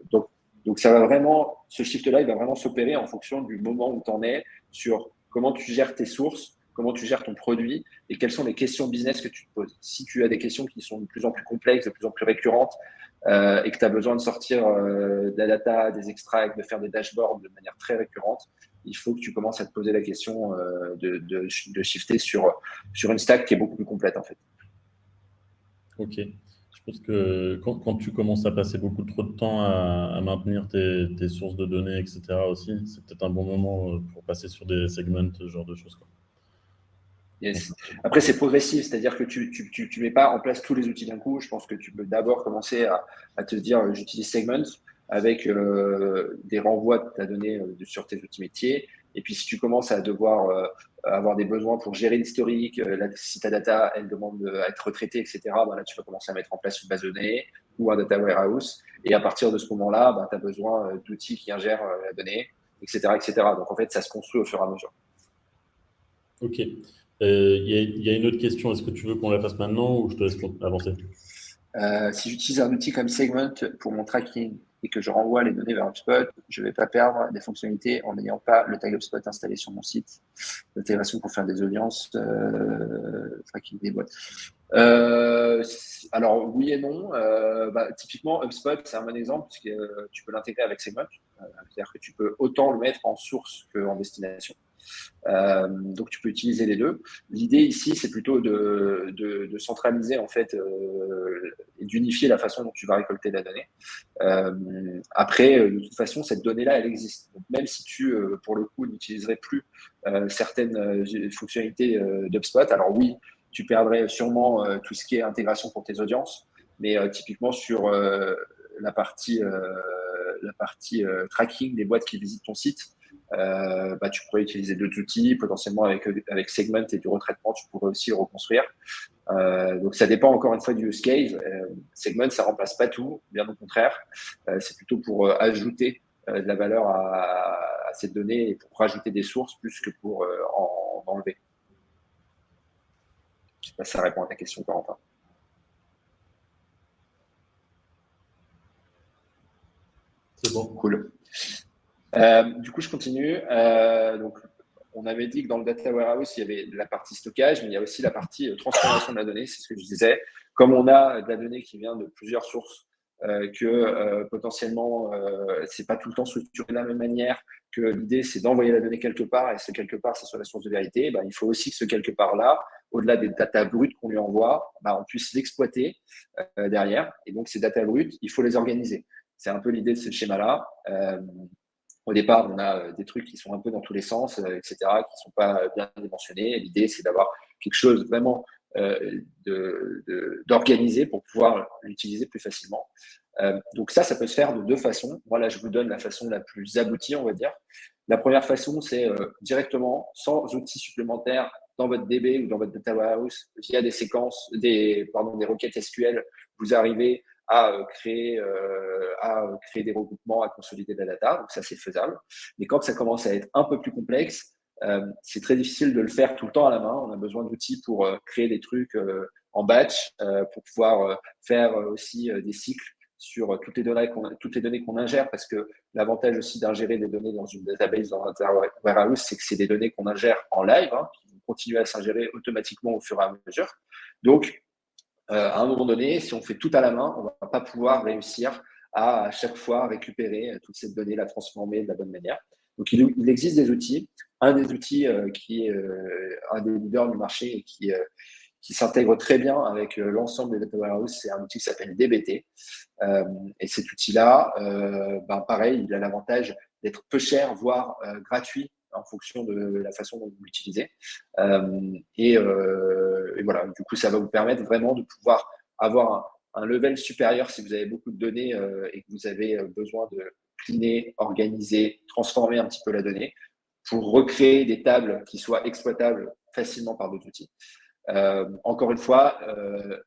donc, donc, ça va vraiment, ce shift-là, il va vraiment s'opérer en fonction du moment où tu en es sur comment tu gères tes sources, comment tu gères ton produit et quelles sont les questions business que tu te poses. Si tu as des questions qui sont de plus en plus complexes, de plus en plus récurrentes et que tu as besoin de sortir de la data, des extracts, de faire des dashboards de manière très récurrente, il faut que tu commences à te poser la question de shifter sur une stack qui est beaucoup plus complète en fait. Ok. Je pense que quand tu commences à passer beaucoup trop de temps à maintenir tes sources de données, etc. aussi, c'est peut-être un bon moment pour passer sur des segments, ce genre de choses, quoi. Yes. Après, c'est progressif, c'est-à-dire que tu mets pas en place tous les outils d'un coup. Je pense que tu peux d'abord commencer à te dire j'utilise Segment avec des renvois de ta donnée sur tes outils métiers. Et puis, si tu commences à devoir avoir des besoins pour gérer l'historique, si ta data, elle demande à être retraitée, etc., ben là, tu vas commencer à mettre en place une base de données ou un data warehouse. Et à partir de ce moment-là, ben, tu as besoin d'outils qui ingèrent la donnée, etc., etc. Donc, en fait, ça se construit au fur et à mesure. Ok. Il y a une autre question. Est-ce que tu veux qu'on la fasse maintenant ou je te laisse avancer? Si j'utilise un outil comme Segment pour mon tracking et que je renvoie les données vers HubSpot, je ne vais pas perdre des fonctionnalités en n'ayant pas le tag HubSpot installé sur mon site. L'intégration pour faire des audiences, tracking des boîtes. Alors oui et non. Typiquement, HubSpot, c'est un bon exemple parce que tu peux l'intégrer avec Segment. C'est-à-dire que tu peux autant le mettre en source qu'en destination. Donc tu peux utiliser les deux. L'idée ici, c'est plutôt de centraliser en fait et d'unifier la façon dont tu vas récolter la donnée. Après, de toute façon, cette donnée-là, elle existe. Donc, même si tu, pour le coup, n'utiliserais plus certaines fonctionnalités d'HubSpot, alors oui, tu perdrais sûrement tout ce qui est intégration pour tes audiences, mais typiquement sur la partie tracking des boîtes qui visitent ton site, tu pourrais utiliser d'autres outils, potentiellement avec Segment et du retraitement, tu pourrais aussi le reconstruire. Donc ça dépend encore une fois du use case. Segment, ça remplace pas tout, bien au contraire. C'est plutôt pour ajouter de la valeur à cette donnée et pour rajouter des sources plus que pour en enlever. Je sais pas si ça répond à ta question, Corentin. C'est bon. Cool. Du coup, je continue. Donc, on avait dit que dans le data warehouse, il y avait la partie stockage, mais il y a aussi la partie transformation de la donnée. C'est ce que je disais. Comme on a de la donnée qui vient de plusieurs sources, que potentiellement, c'est pas tout le temps structuré de la même manière, que l'idée, c'est d'envoyer la donnée quelque part et ce quelque part, c'est sur la source de vérité, il faut aussi que ce quelque part-là, au-delà des data brutes qu'on lui envoie, on puisse l'exploiter derrière. Et donc, ces data brutes, il faut les organiser. C'est un peu l'idée de ce schéma-là. Au départ, on a des trucs qui sont un peu dans tous les sens, etc., qui ne sont pas bien dimensionnés. L'idée, c'est d'avoir quelque chose vraiment d'organisé pour pouvoir l'utiliser plus facilement. Donc ça peut se faire de deux façons. Moi, là, je vous donne la façon la plus aboutie, on va dire. La première façon, c'est directement, sans outils supplémentaires, dans votre DB ou dans votre data warehouse, via des séquences, des requêtes SQL, vous arrivez à créer des regroupements, à consolider la data. Donc ça, c'est faisable. Mais quand ça commence à être un peu plus complexe, c'est très difficile de le faire tout le temps à la main. On a besoin d'outils pour créer des trucs en batch, pour pouvoir faire aussi des cycles sur toutes les données qu'on ingère, parce que l'avantage aussi d'ingérer des données dans une database, dans un data warehouse, c'est que c'est des données qu'on ingère en live, qui vont continuer à s'ingérer automatiquement au fur et à mesure. Donc, à un moment donné, si on fait tout à la main, on ne va pas pouvoir réussir à chaque fois récupérer toute cette donnée, la transformer de la bonne manière. Donc, il existe des outils. Un des outils qui est un des leaders du marché et qui s'intègre très bien avec l'ensemble des data warehouses, c'est un outil qui s'appelle DBT. Et cet outil-là, pareil, il a l'avantage d'être peu cher, voire gratuit en fonction de la façon dont vous l'utilisez. Et voilà, du coup, ça va vous permettre vraiment de pouvoir avoir un level supérieur si vous avez beaucoup de données et que vous avez besoin de cleaner, organiser, transformer un petit peu la donnée pour recréer des tables qui soient exploitables facilement par d'autres outils. Encore une fois,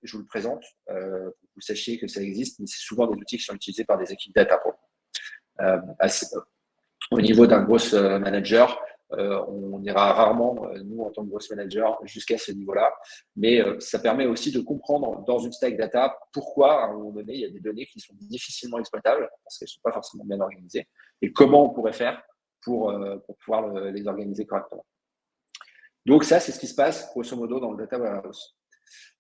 je vous le présente pour que vous sachiez que ça existe, mais c'est souvent des outils qui sont utilisés par des équipes data. Au niveau d'un gros manager, on ira rarement, nous, en tant que gros manager, jusqu'à ce niveau-là. Mais ça permet aussi de comprendre dans une stack data pourquoi, à un moment donné, il y a des données qui sont difficilement exploitables parce qu'elles ne sont pas forcément bien organisées et comment on pourrait faire pour pouvoir les organiser correctement. Donc ça, c'est ce qui se passe, grosso modo, dans le data warehouse.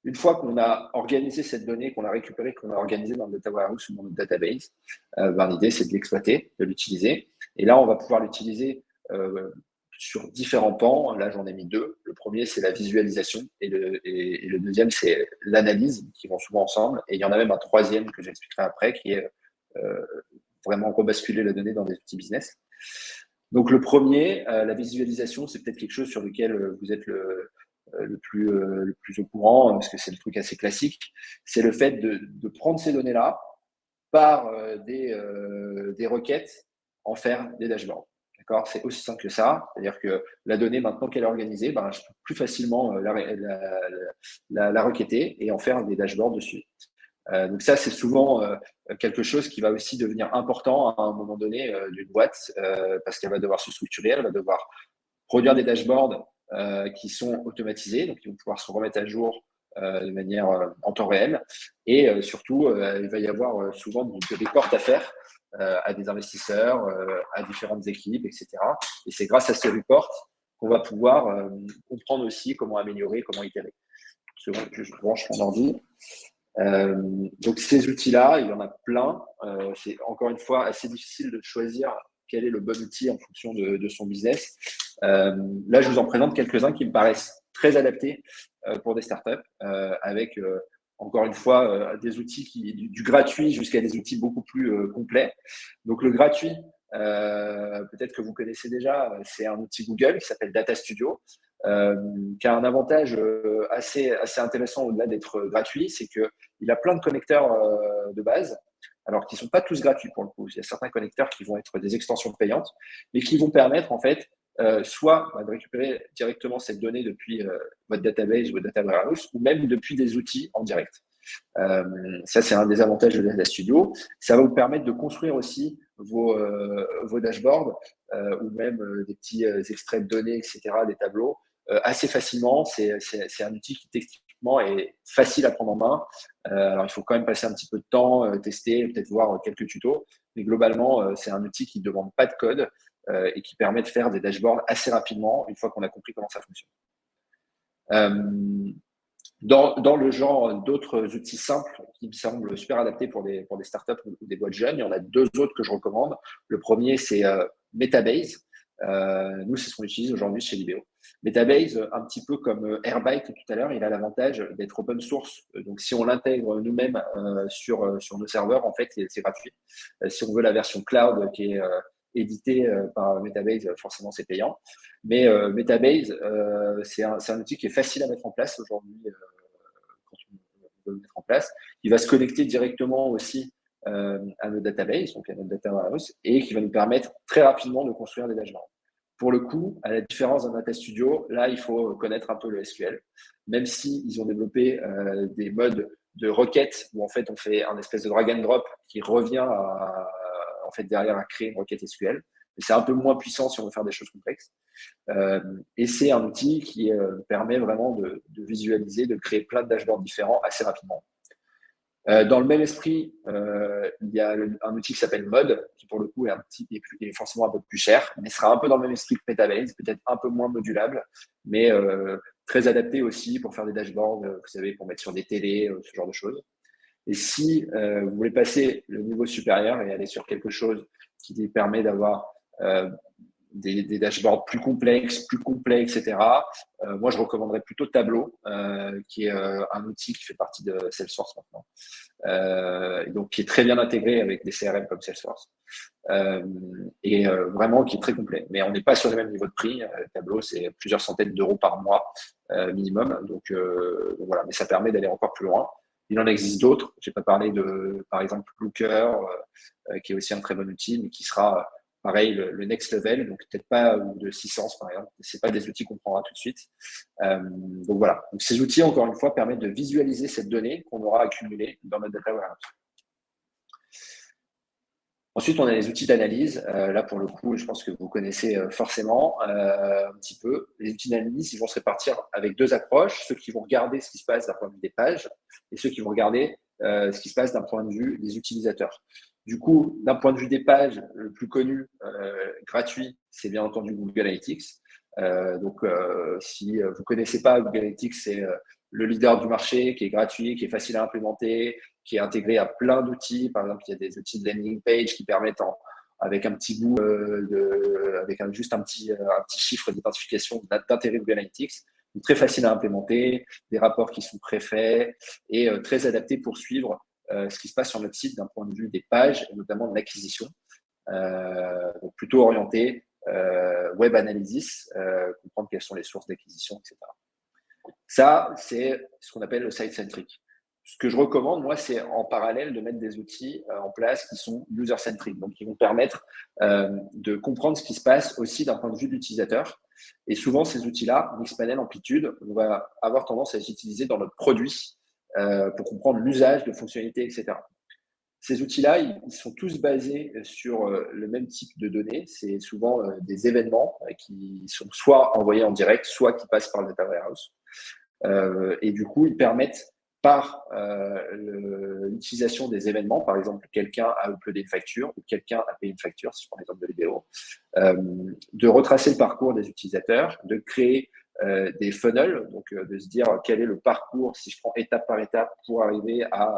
Une fois qu'on a organisé cette donnée, qu'on a récupérée, qu'on a organisée dans le data warehouse ou dans notre database, l'idée, c'est de l'exploiter, de l'utiliser. Et là, on va pouvoir l'utiliser sur différents pans. Là, j'en ai mis deux. Le premier, c'est la visualisation et le deuxième, c'est l'analyse, qui vont souvent ensemble. Et il y en a même un troisième que j'expliquerai après, qui est vraiment rebasculer la donnée dans des outils business. Donc, le premier, la visualisation, c'est peut-être quelque chose sur lequel vous êtes le plus au courant, parce que c'est le truc assez classique. C'est le fait de prendre ces données-là par des requêtes, en faire des dashboards. D'accord ? C'est aussi simple que ça. C'est-à-dire que la donnée, maintenant qu'elle est organisée, je peux plus facilement la requêter et en faire des dashboards dessus. Donc ça, c'est souvent quelque chose qui va aussi devenir important à un moment donné d'une boîte parce qu'elle va devoir se structurer, elle va devoir produire des dashboards qui sont automatisés, donc qui vont pouvoir se remettre à jour de manière en temps réel. Et surtout, il va y avoir souvent des reports à faire à des investisseurs, à différentes équipes, etc. Et c'est grâce à ces reports qu'on va pouvoir comprendre aussi comment améliorer, comment itérer. Je branche mon ordi. Donc ces outils-là, il y en a plein. C'est encore une fois assez difficile de choisir quel est le bon outil en fonction de son business. Là, je vous en présente quelques-uns qui me paraissent très adaptés pour des startups, avec encore une fois des outils du gratuit jusqu'à des outils beaucoup plus complets. Donc le gratuit, peut-être que vous connaissez déjà, c'est un outil Google qui s'appelle Data Studio. Qui a un avantage assez intéressant au-delà d'être gratuit, c'est qu'il a plein de connecteurs de base, alors qu'ils ne sont pas tous gratuits pour le coup. Il y a certains connecteurs qui vont être des extensions payantes, mais qui vont permettre en fait soit de récupérer directement cette donnée depuis votre database ou votre data warehouse, ou même depuis des outils en direct. Ça, c'est un des avantages de Data Studio. Ça va vous permettre de construire aussi vos dashboards ou même des petits extraits de données, etc., des tableaux assez facilement. C'est un outil qui techniquement est facile à prendre en main. Alors, il faut quand même passer un petit peu de temps, tester, peut-être voir quelques tutos. Mais globalement, c'est un outil qui ne demande pas de code et qui permet de faire des dashboards assez rapidement une fois qu'on a compris comment ça fonctionne. Dans le genre d'autres outils simples qui me semblent super adaptés pour des startups ou des boîtes jeunes, il y en a deux autres que je recommande. Le premier, c'est Metabase. Nous, c'est ce qu'on utilise aujourd'hui chez Libéo. Metabase, un petit peu comme Airbyte tout à l'heure, il a l'avantage d'être open source. Donc, si on l'intègre nous-mêmes sur nos serveurs, en fait, c'est gratuit. Si on veut la version cloud qui est édité par Metabase, forcément c'est payant. Mais Metabase, c'est un outil qui est facile à mettre en place aujourd'hui quand on veut le mettre en place. Il va se connecter directement aussi à notre database, donc à notre data warehouse, et qui va nous permettre très rapidement de construire des dashboards. Pour le coup, à la différence d'un Data Studio, là, il faut connaître un peu le SQL, même s'ils ont développé des modes de requête où en fait on fait un espèce de drag and drop qui revient en fait derrière à créer une requête SQL. Mais c'est un peu moins puissant si on veut faire des choses complexes. Et c'est un outil qui permet vraiment de visualiser, de créer plein de dashboards différents assez rapidement. Dans le même esprit, il y a un outil qui s'appelle Mode, qui pour le coup est forcément un peu plus cher, mais sera un peu dans le même esprit que Metabase, peut-être un peu moins modulable, mais très adapté aussi pour faire des dashboards, vous savez, pour mettre sur des télés, ce genre de choses. Et si vous voulez passer le niveau supérieur et aller sur quelque chose qui permet d'avoir des dashboards plus complexes, plus complets, etc. Moi, je recommanderais plutôt Tableau, qui est un outil qui fait partie de Salesforce maintenant, donc qui est très bien intégré avec des CRM comme Salesforce, et vraiment qui est très complet. Mais on n'est pas sur le même niveau de prix. Tableau, c'est plusieurs centaines d'euros par mois minimum, donc voilà. Mais ça permet d'aller encore plus loin. Il en existe d'autres. J'ai pas parlé de, par exemple, Looker, qui est aussi un très bon outil, mais qui sera pareil, le next level, donc peut-être pas de 600 par exemple. C'est pas des outils qu'on prendra tout de suite. Donc voilà. Donc ces outils, encore une fois, permettent de visualiser cette donnée qu'on aura accumulée dans notre data warehouse. Ensuite, on a les outils d'analyse. Là, pour le coup, je pense que vous connaissez forcément un petit peu. Les outils d'analyse, ils vont se répartir avec deux approches. Ceux qui vont regarder ce qui se passe d'un point de vue des pages et ceux qui vont regarder ce qui se passe d'un point de vue des utilisateurs. Du coup, d'un point de vue des pages, le plus connu, gratuit, c'est bien entendu Google Analytics. Donc, si vous ne connaissez pas Google Analytics, c'est le leader du marché, qui est gratuit, qui est facile à implémenter, qui est intégré à plein d'outils. Par exemple, il y a des outils de landing page qui permettent, avec un petit bout, avec juste un petit chiffre d'identification, d'intégrer Google Analytics. Donc, très facile à implémenter, des rapports qui sont préfaits et très adaptés pour suivre ce qui se passe sur notre site d'un point de vue des pages et notamment de l'acquisition. Donc plutôt orienté web analysis, comprendre quelles sont les sources d'acquisition, etc. Ça, c'est ce qu'on appelle le site-centric. Ce que je recommande, moi, c'est en parallèle de mettre des outils en place qui sont user-centric, donc qui vont permettre de comprendre ce qui se passe aussi d'un point de vue de l'utilisateur. Et souvent, ces outils-là, Mixpanel, Amplitude, on va avoir tendance à les utiliser dans notre produit pour comprendre l'usage de fonctionnalités, etc. Ces outils-là, ils sont tous basés sur le même type de données. C'est souvent des événements qui sont soit envoyés en direct, soit qui passent par le data warehouse. Et du coup, ils permettent par l'utilisation des événements, par exemple, quelqu'un a uploadé une facture ou quelqu'un a payé une facture, si je prends l'exemple de vidéo, de retracer le parcours des utilisateurs, de créer des funnels, donc de se dire quel est le parcours, si je prends étape par étape, pour arriver à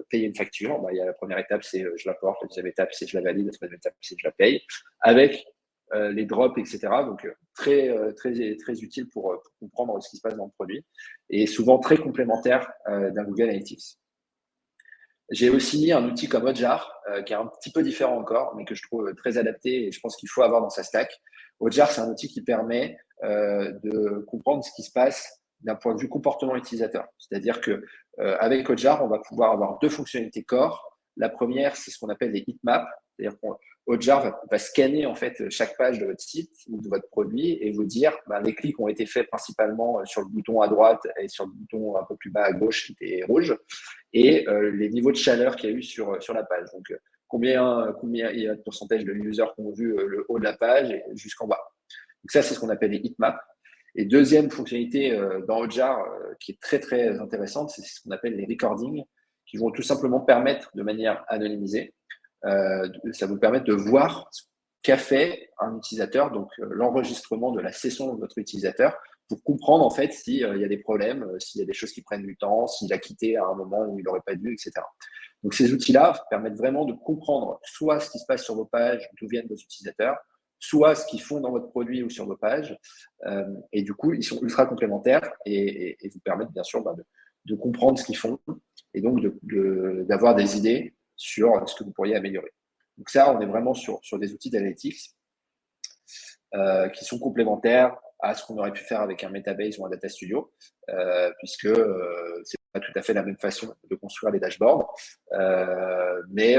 payer une facture. Il y a la première étape, c'est je la porte, la deuxième étape, c'est je la valide, la troisième étape, c'est je la paye, avec les drops, etc. Donc, très utile pour comprendre ce qui se passe dans le produit et souvent très complémentaire d'un Google Analytics. J'ai aussi mis un outil comme Hotjar, qui est un petit peu différent encore, mais que je trouve très adapté et je pense qu'il faut avoir dans sa stack. Hotjar, c'est un outil qui permet de comprendre ce qui se passe d'un point de vue comportement utilisateur. C'est-à-dire que avec Hotjar, on va pouvoir avoir deux fonctionnalités core. La première, c'est ce qu'on appelle les heatmaps. C'est-à-dire que Hotjar va scanner en fait chaque page de votre site ou de votre produit et vous dire les clics ont été faits principalement sur le bouton à droite et sur le bouton un peu plus bas à gauche qui était rouge et les niveaux de chaleur qu'il y a eu sur la page. Donc, combien il y a de pourcentage de users qui ont vu le haut de la page et jusqu'en bas. Donc, ça, c'est ce qu'on appelle les heatmaps. Et deuxième fonctionnalité dans Hotjar qui est très, très intéressante, c'est ce qu'on appelle les recordings qui vont tout simplement permettre de manière anonymisée, ça vous permet de voir ce qu'a fait un utilisateur, donc l'enregistrement de la session de votre utilisateur, pour comprendre en fait s'il y a des problèmes, s'il y a des choses qui prennent du temps, s'il a quitté à un moment où il n'aurait pas dû, etc. Donc ces outils-là permettent vraiment de comprendre soit ce qui se passe sur vos pages, d'où viennent vos utilisateurs, soit ce qu'ils font dans votre produit ou sur vos pages. Et du coup, ils sont ultra complémentaires et vous permettent bien sûr de comprendre ce qu'ils font et donc d'avoir des idées sur ce que vous pourriez améliorer. Donc ça, on est vraiment sur des outils d'analytics qui sont complémentaires à ce qu'on aurait pu faire avec un Metabase ou un Data Studio, puisque c'est pas tout à fait la même façon de construire les dashboards. Mais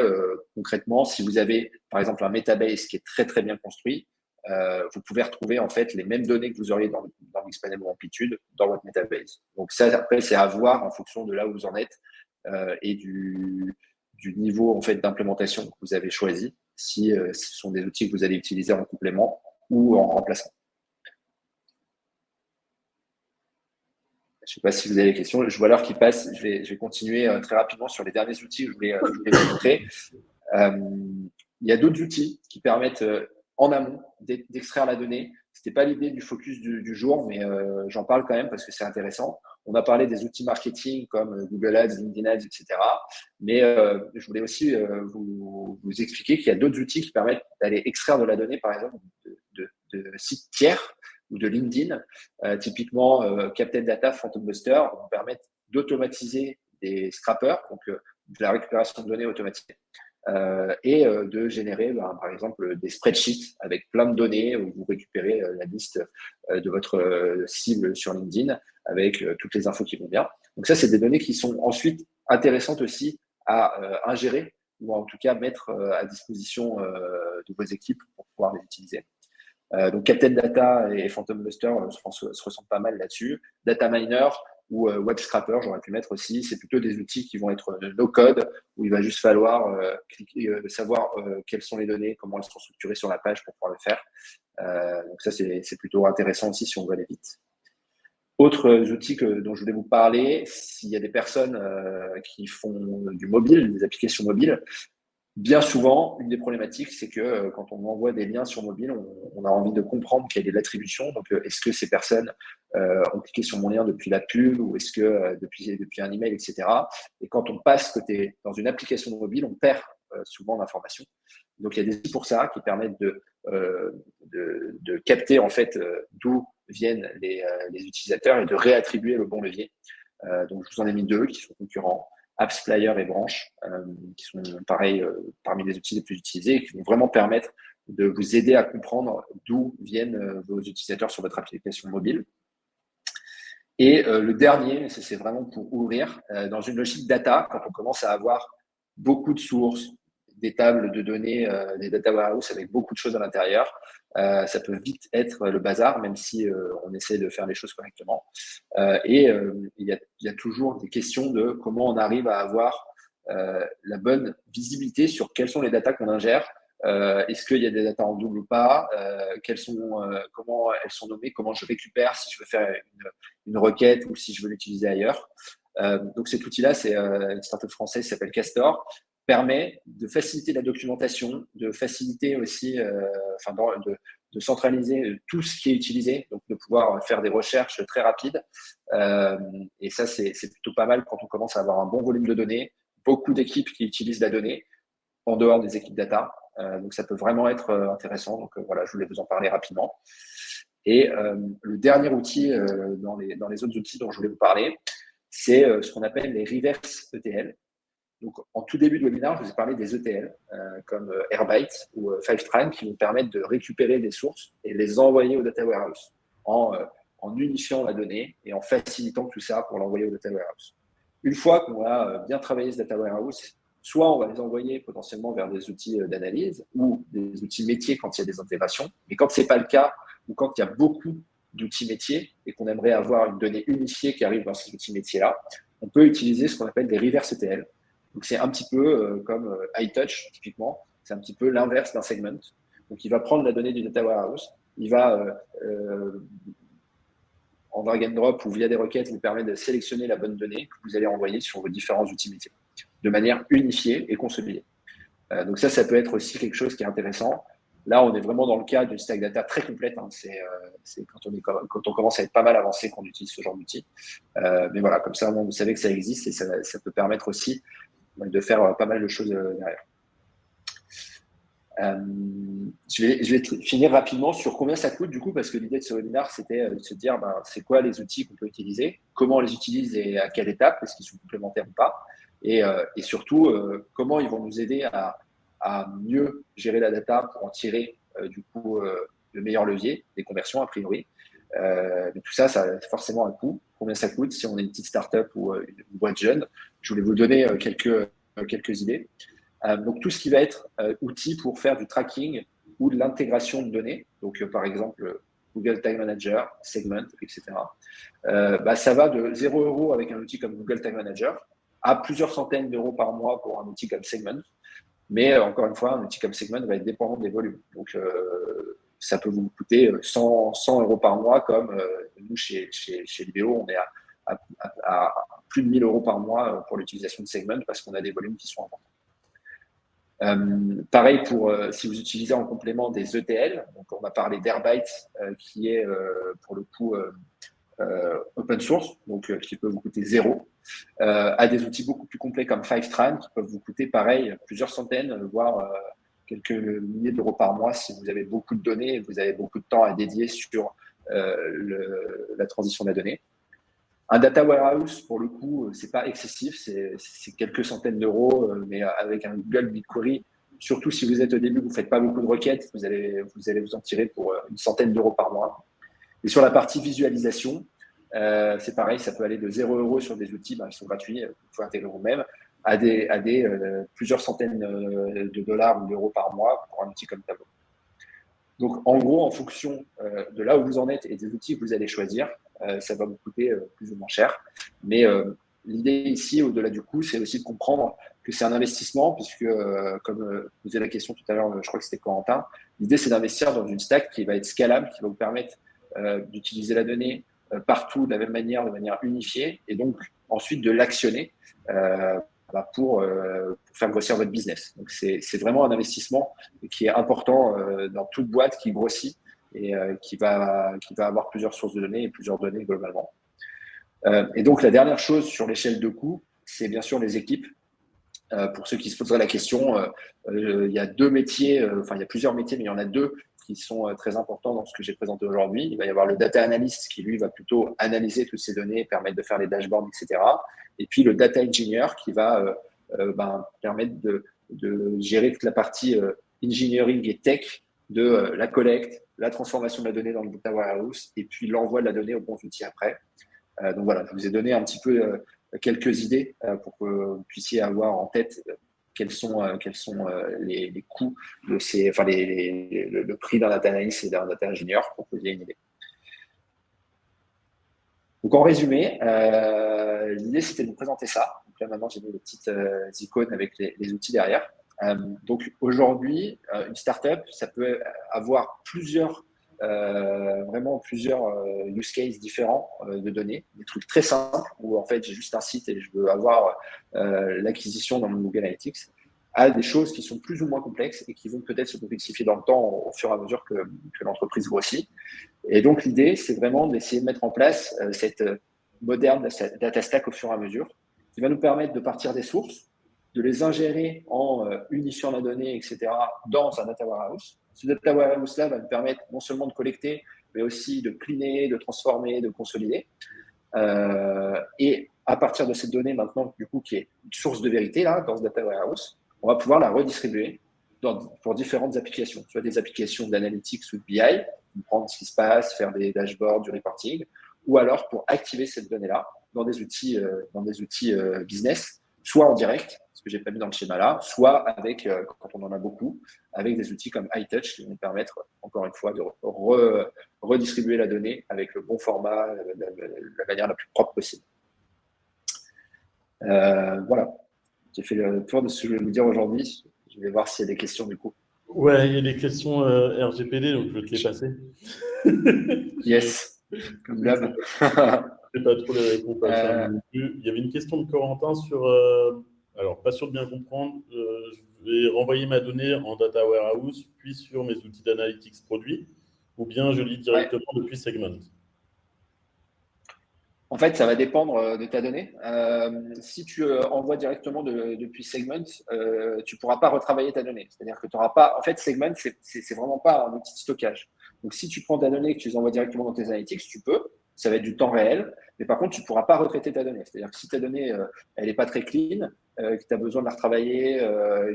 concrètement, si vous avez par exemple un Metabase qui est très très bien construit, vous pouvez retrouver en fait les mêmes données que vous auriez dans Mixpanel ou Amplitude dans votre Metabase. Donc ça, après, c'est à voir en fonction de là où vous en êtes et du niveau en fait d'implémentation que vous avez choisi, si ce sont des outils que vous allez utiliser en complément ou en remplaçant. Je ne sais pas si vous avez des questions. Je vois l'heure qui passe. Je vais continuer très rapidement sur les derniers outils que je voulais vous montrer. Il y a d'autres outils qui permettent en amont d'extraire la donnée. Ce n'était pas l'idée du focus du jour, mais j'en parle quand même parce que c'est intéressant. On a parlé des outils marketing comme Google Ads, LinkedIn Ads, etc. Mais je voulais aussi vous expliquer qu'il y a d'autres outils qui permettent d'aller extraire de la donnée, par exemple, de sites tiers ou de LinkedIn. Typiquement, Captain Data, Phantom Buster vont permettre d'automatiser des scrappers, donc de la récupération de données automatisée. Et de générer par exemple des spreadsheets avec plein de données où vous récupérez la liste de votre cible sur LinkedIn avec toutes les infos qui vont bien. Donc ça, c'est des données qui sont ensuite intéressantes aussi à ingérer ou en tout cas mettre à disposition de vos équipes pour pouvoir les utiliser. Donc Captain Data et Phantom Buster se ressemblent pas mal là-dessus. Data Miner ou Web Scrapper, j'aurais pu mettre aussi. C'est plutôt des outils qui vont être no-code, où il va juste falloir savoir quelles sont les données, comment elles sont structurées sur la page pour pouvoir le faire. Donc ça, c'est plutôt intéressant aussi si on veut aller vite. Autres outils dont je voulais vous parler, s'il y a des personnes qui font du mobile, des applications mobiles, bien souvent, une des problématiques, c'est que quand on envoie des liens sur mobile, on a envie de comprendre qu'il y a de l'attribution. Donc, est-ce que ces personnes ont cliqué sur mon lien depuis la pub ou est-ce que depuis un email, etc. Et quand on passe dans une application mobile, on perd souvent l'information. Donc, il y a des outils pour ça qui permettent de capter en fait d'où viennent les utilisateurs et de réattribuer le bon levier. Donc, je vous en ai mis deux qui sont concurrents. AppsFlyer et Branch, qui sont pareil parmi les outils les plus utilisés et qui vont vraiment permettre de vous aider à comprendre d'où viennent vos utilisateurs sur votre application mobile. Et le dernier, c'est vraiment pour ouvrir, dans une logique data, quand on commence à avoir beaucoup de sources, des tables de données, des data warehouse avec beaucoup de choses à l'intérieur, ça peut vite être le bazar, même si on essaie de faire les choses correctement. Il y a toujours des questions de comment on arrive à avoir la bonne visibilité sur quelles sont les datas qu'on ingère. Est-ce qu'il y a des datas en double ou pas, comment elles sont nommées, comment je récupère si je veux faire une requête ou si je veux l'utiliser ailleurs. Donc cet outil-là, c'est une startup française qui s'appelle Castor, permet de faciliter la documentation, de faciliter aussi, de centraliser tout ce qui est utilisé, donc de pouvoir faire des recherches très rapides. Et ça, c'est plutôt pas mal quand on commence à avoir un bon volume de données, beaucoup d'équipes qui utilisent la donnée en dehors des équipes data. Donc ça peut vraiment être intéressant. Donc voilà, je voulais vous en parler rapidement. Et le dernier outil dans les autres outils dont je voulais vous parler, c'est ce qu'on appelle les reverse ETL. Donc, en tout début de webinaire, je vous ai parlé des ETL comme Airbyte ou Fivetran qui vont permettre de récupérer des sources et les envoyer au data warehouse en unifiant la donnée et en facilitant tout ça pour l'envoyer au data warehouse. Une fois qu'on a bien travaillé ce data warehouse, soit on va les envoyer potentiellement vers des outils d'analyse ou des outils métiers quand il y a des intégrations. Mais quand ce n'est pas le cas ou quand il y a beaucoup d'outils métiers et qu'on aimerait avoir une donnée unifiée qui arrive dans ces outils métiers-là, on peut utiliser ce qu'on appelle des reverse ETL. Donc, c'est un petit peu comme iTouch, typiquement. C'est un petit peu l'inverse d'un segment. Donc, il va prendre la donnée du data warehouse. Il va, en drag and drop ou via des requêtes, vous permet de sélectionner la bonne donnée que vous allez envoyer sur vos différents outils métiers de manière unifiée et consolidée. Donc, ça peut être aussi quelque chose qui est intéressant. Là, on est vraiment dans le cas d'une stack data très complète. Hein. C'est quand on commence à être pas mal avancé qu'on utilise ce genre d'outils. Mais voilà, comme ça, vous savez que ça existe et ça peut permettre aussi de faire pas mal de choses derrière. Je vais finir rapidement sur combien ça coûte du coup, parce que l'idée de ce webinaire, c'était de se dire c'est quoi les outils qu'on peut utiliser, comment on les utilise et à quelle étape, est-ce qu'ils sont complémentaires ou pas, et surtout comment ils vont nous aider à à mieux gérer la data pour en tirer du coup le meilleur levier, des conversions a priori. Mais tout ça, ça a forcément un coût. Combien ça coûte si on est une petite start-up ou une boîte jeune? Je voulais vous donner quelques idées. Donc, tout ce qui va être outils pour faire du tracking ou de l'intégration de données, donc par exemple Google Tag Manager, Segment, etc. Ça va de 0 € avec un outil comme Google Tag Manager à plusieurs centaines d'euros par mois pour un outil comme Segment. Mais encore une fois, un outil comme Segment va être dépendant des volumes. Donc, ça peut vous coûter 100 € par mois, comme nous, chez Libéo, on est à plus de 1 000 € par mois pour l'utilisation de Segment parce qu'on a des volumes qui sont importants. Pareil pour si vous utilisez en complément des ETL, donc on va parler d'Airbyte qui est pour le coup open source, donc qui peut vous coûter 0, à des outils beaucoup plus complets comme Fivetran qui peuvent vous coûter pareil plusieurs centaines, voire quelques milliers d'euros par mois si vous avez beaucoup de données et vous avez beaucoup de temps à dédier sur la transition de la donnée. Un data warehouse, pour le coup, c'est pas excessif, c'est quelques centaines d'euros, mais avec un Google BigQuery, surtout si vous êtes au début, vous faites pas beaucoup de requêtes, vous allez vous en tirer pour une centaine d'euros par mois. Et sur la partie visualisation, c'est pareil, ça peut aller de 0 € sur des outils qui sont gratuits, vous pouvez intégrer vous-même, à des plusieurs centaines de dollars ou d'euros par mois pour un outil comme Tableau. Donc, en gros, en fonction de là où vous en êtes et des outils que vous allez choisir, ça va vous coûter plus ou moins cher. Mais l'idée ici, au-delà du coût, c'est aussi de comprendre que c'est un investissement, puisque, comme posait la question tout à l'heure, je crois que c'était Corentin, l'idée, c'est d'investir dans une stack qui va être scalable, qui va vous permettre d'utiliser la donnée partout de la même manière, de manière unifiée, et donc ensuite de l'actionner pour faire grossir votre business. Donc, c'est vraiment un investissement qui est important dans toute boîte qui grossit et qui va avoir plusieurs sources de données et plusieurs données globalement. Et donc, la dernière chose sur l'échelle de coûts, c'est bien sûr les équipes. Pour ceux qui se poseraient la question, il y a deux métiers, il y a plusieurs métiers, mais il y en a deux qui sont très importants dans ce que j'ai présenté aujourd'hui. Il va y avoir le data analyst qui, lui, va plutôt analyser toutes ces données, permettre de faire les dashboards, etc. Et puis le data engineer qui va permettre de gérer toute la partie engineering et tech de la collecte, la transformation de la donnée dans le data warehouse et puis l'envoi de la donnée aux bons outils après. Donc voilà, je vous ai donné un petit peu quelques idées pour que vous puissiez avoir en tête quels sont les coûts de ces, le prix d'un data analyst et d'un data engineer pour que vous ayez une idée. Donc en résumé, l'idée c'était de vous présenter ça. Donc là maintenant j'ai mis les petites icônes avec les outils derrière. Donc aujourd'hui, une startup, ça peut avoir plusieurs use cases différents de données, des trucs très simples où en fait j'ai juste un site et je veux avoir l'acquisition dans mon Google Analytics, à des choses qui sont plus ou moins complexes et qui vont peut-être se complexifier dans le temps au fur et à mesure que l'entreprise grossit. Et donc l'idée, c'est vraiment d'essayer de mettre en place cette moderne data stack au fur et à mesure, qui va nous permettre de partir des sources, de les ingérer en unifiant la donnée, etc., dans un data warehouse. Ce data warehouse-là va nous permettre non seulement de collecter, mais aussi de cleaner, de transformer, de consolider. Et à partir de cette donnée maintenant, du coup, qui est une source de vérité là, dans ce data warehouse, on va pouvoir la redistribuer pour différentes applications, soit des applications d'analytics ou de BI, comprendre ce qui se passe, faire des dashboards, du reporting, ou alors pour activer cette donnée-là dans des outils business, soit en direct, ce que j'ai pas mis dans le schéma là, soit avec, quand on en a beaucoup, avec des outils comme iTouch qui vont permettre, encore une fois, de redistribuer la donnée avec le bon format, la manière la plus propre possible. Voilà, j'ai fait le tour de ce que je vais vous dire aujourd'hui. Je vais voir s'il y a des questions du coup. Ouais, il y a des questions RGPD, donc je vais te les passer. Yes, comme d'hab. Je ne sais pas trop les réponses à ça non plus. Il y avait une question de Corentin sur, alors pas sûr de bien comprendre, je vais renvoyer ma donnée en data warehouse, puis sur mes outils d'analytics produits, ou bien je lis directement depuis Segment. En fait, ça va dépendre de ta donnée. Si tu envoies directement depuis Segment, tu ne pourras pas retravailler ta donnée. C'est-à-dire que tu n'auras pas. En fait, Segment, c'est vraiment pas un outil de stockage. Donc, si tu prends ta donnée et que tu les envoies directement dans tes analytics, tu peux. ça va être du temps réel, mais par contre, tu ne pourras pas retraiter ta donnée. C'est-à-dire que si ta donnée, elle n'est pas très clean, que tu as besoin de la retravailler,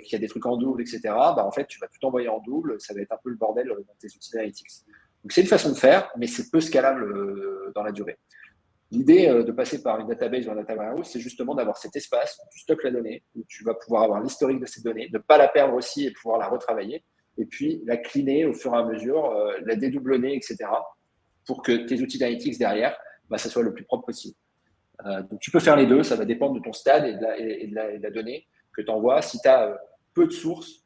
qu'il y a des trucs en double, etc., bah, en fait, tu vas tout envoyer en double, ça va être un peu le bordel dans tes outils d'analytics. Donc, c'est une façon de faire, mais c'est peu scalable dans la durée. L'idée de passer par une database ou un data warehouse, c'est justement d'avoir cet espace où tu stockes la donnée, où tu vas pouvoir avoir l'historique de ces données, ne pas la perdre aussi et pouvoir la retravailler, et puis la cleaner au fur et à mesure, la dédoublonner, etc., pour que tes outils d'analytics derrière, bah, ça soit le plus propre possible. Donc tu peux faire les deux, ça va dépendre de ton stade et de la donnée que tu envoies. Si tu as peu de sources,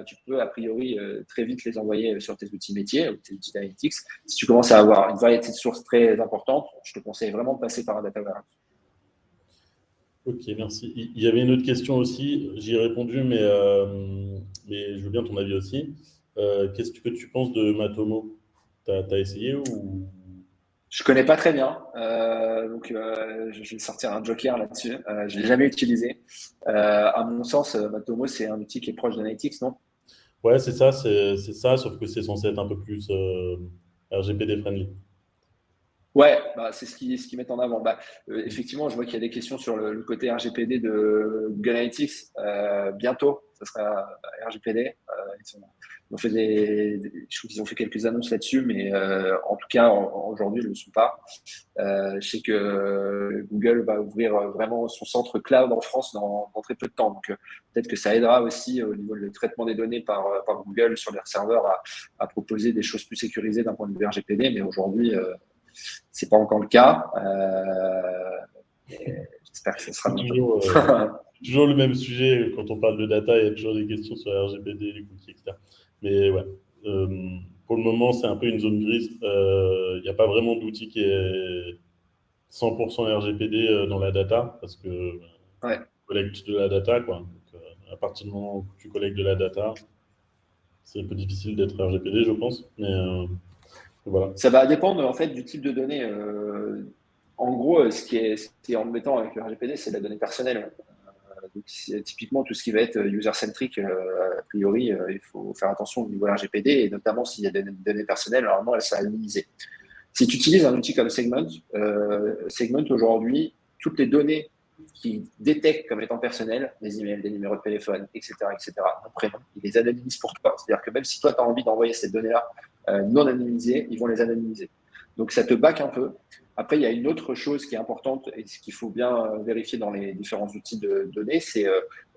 tu peux a priori très vite les envoyer sur tes outils métiers ou tes outils d'analytics. Si tu commences à avoir une variété de sources très importante, je te conseille vraiment de passer par un data warehouse. Ok, merci. Il y avait une autre question aussi, j'y ai répondu, mais je veux bien ton avis aussi. Qu'est-ce que tu penses de Matomo? T'as essayé ou... Je connais pas très bien, donc je vais sortir un joker là-dessus. Je l'ai jamais utilisé. À mon sens, Matomo, c'est un outil qui est proche d'Analytics, non? Ouais, c'est ça, sauf que c'est censé être un peu plus RGPD friendly. Ouais, bah, c'est ce qu'ils mettent en avant. Bah, effectivement, je vois qu'il y a des questions sur le côté RGPD de Google Analytics. Bientôt, ça sera RGPD. Ils ont fait je trouve qu'ils ont fait quelques annonces là-dessus, mais en tout cas, aujourd'hui, ils ne le sont pas. Je sais que Google va ouvrir vraiment son centre cloud en France dans très peu de temps. Donc, peut-être que ça aidera aussi au niveau du traitement des données par Google sur leurs serveurs à proposer des choses plus sécurisées d'un point de vue RGPD. Mais aujourd'hui, c'est pas encore le cas. J'espère que ce sera C'est bientôt. toujours le même sujet. Quand on parle de data, il y a toujours des questions sur RGPD, les cookies, etc. Mais ouais, pour le moment, c'est un peu une zone grise. Il n'y a pas vraiment d'outil qui est 100% RGPD dans la data, parce que Ouais. collecte de la data, quoi. Donc, à partir du moment où tu collectes de la data, c'est un peu difficile d'être RGPD, je pense. Mais voilà. Ça va dépendre en fait du type de données. En gros, ce qui est embêtant avec le RGPD, c'est la donnée personnelle. Donc, typiquement, tout ce qui va être user-centric, a priori, il faut faire attention au niveau RGPD, et notamment s'il y a des données personnelles, normalement, elles sont anonymisées. Si tu utilises un outil comme Segment aujourd'hui, toutes les données qui détectent comme étant personnelles, des emails, des numéros de téléphone, etc., un prénom, ils les anonymisent pour toi. C'est-à-dire que même si toi, tu as envie d'envoyer ces données-là non anonymisées, ils vont les anonymiser. Donc, ça te back un peu. Après, il y a une autre chose qui est importante et ce qu'il faut bien vérifier dans les différents outils de données, c'est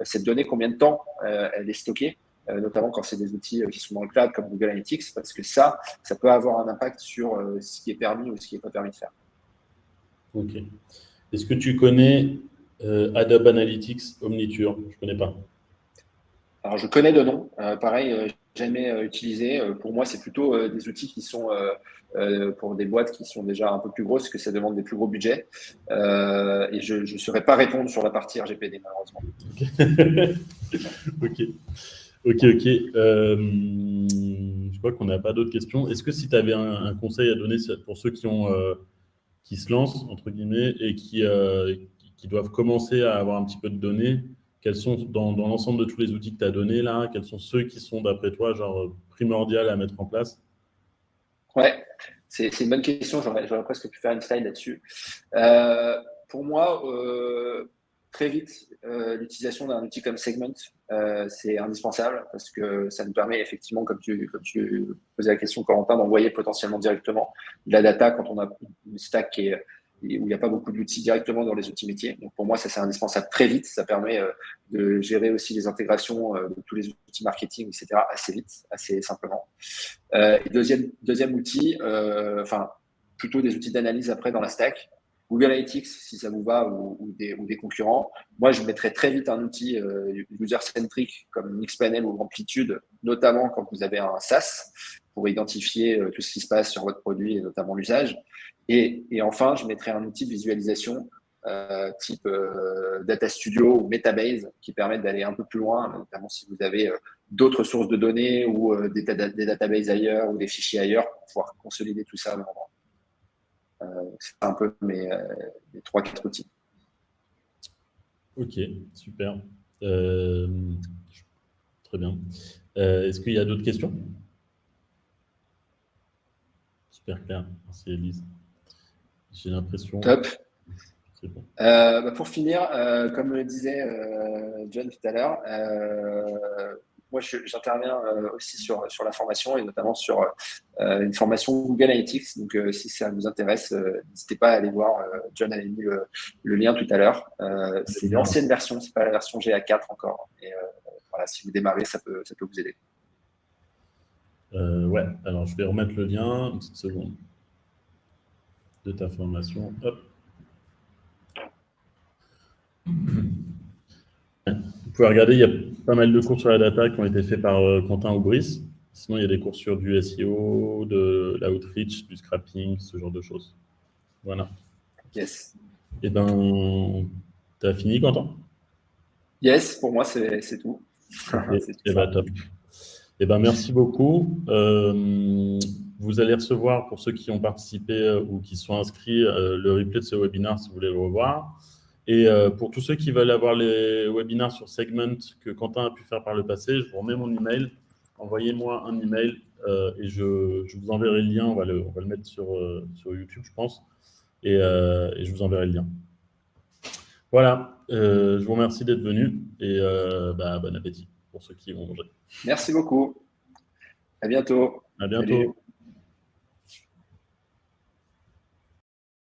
cette donnée, combien de temps elle est stockée, notamment quand c'est des outils qui sont dans le cloud comme Google Analytics, parce que ça peut avoir un impact sur ce qui est permis ou ce qui n'est pas permis de faire. Ok. Est-ce que tu connais Adobe Analytics Omniture? Je ne connais pas. Alors, je connais de nom. Pareil, jamais utilisé. Pour moi, c'est plutôt des outils qui sont pour des boîtes qui sont déjà un peu plus grosses, que ça demande des plus gros budgets. Et je ne saurais pas répondre sur la partie RGPD, malheureusement. Ok. Ok, ok. Je crois qu'on n'a pas d'autres questions. Est-ce que si tu avais un conseil à donner pour ceux qui se lancent, entre guillemets, et qui doivent commencer à avoir un petit peu de données, quels sont, dans l'ensemble de tous les outils que tu as donnés là, quels sont ceux qui sont, d'après toi, genre primordial à mettre en place? Ouais, c'est une bonne question. J'aurais presque pu faire une slide là-dessus. Pour moi, très vite, l'utilisation d'un outil comme Segment, c'est indispensable parce que ça nous permet effectivement, comme tu posais la question, Corentin, d'envoyer potentiellement directement de la data quand on a une stack où il n'y a pas beaucoup d'outils directement dans les outils métiers. Donc pour moi, ça c'est indispensable très vite. Ça permet de gérer aussi les intégrations de tous les outils marketing, etc. assez vite, assez simplement. Et deuxième outil, enfin plutôt des outils d'analyse après dans la stack. Google Analytics, si ça vous va, ou des concurrents. Moi, je mettrais très vite un outil user-centric comme Mixpanel ou Amplitude, notamment quand vous avez un SaaS, pour identifier tout ce qui se passe sur votre produit et notamment l'usage. Et enfin, je mettrais un outil de visualisation type Data Studio ou Metabase qui permettent d'aller un peu plus loin, notamment si vous avez d'autres sources de données ou des databases ailleurs ou des fichiers ailleurs pour pouvoir consolider tout ça à un endroit. C'est un peu mes 3-4 outils. Ok, super. Euh, Très bien. Est-ce qu'il y a d'autres questions? ? ? ? Super clair. Merci, Elise. J'ai l'impression. Top. C'est bon. Pour finir, comme le disait John tout à l'heure, moi j'interviens aussi sur la formation et notamment sur une formation Google Analytics. Donc si ça vous intéresse, n'hésitez pas à aller voir. John avait mis le lien tout à l'heure. C'est l'ancienne version, c'est pas la version GA4 encore. Et voilà, si vous démarrez, ça peut vous aider. Ouais, alors je vais remettre le lien, une petite seconde, de ta formation. Hop. Vous pouvez regarder, il y a pas mal de cours sur la data qui ont été faits par Quentin ou Brice. Sinon, il y a des cours sur du SEO, de l'outreach, du scrapping, ce genre de choses. Voilà. Yes. Eh ben, tu as fini, Quentin? Yes, pour moi, c'est tout. Okay. C'est tout Eh ben, top. Eh ben, merci beaucoup. Vous allez recevoir, pour ceux qui ont participé ou qui sont inscrits, le replay de ce webinaire si vous voulez le revoir. Et pour tous ceux qui veulent avoir les webinaires sur Segment que Quentin a pu faire par le passé, je vous remets mon email. Envoyez-moi un email et je vous enverrai le lien. On va le mettre sur YouTube, je pense. Et je vous enverrai le lien. Voilà. Je vous remercie d'être venu et bon appétit pour ceux qui vont manger. Merci beaucoup. À bientôt. À bientôt. Salut.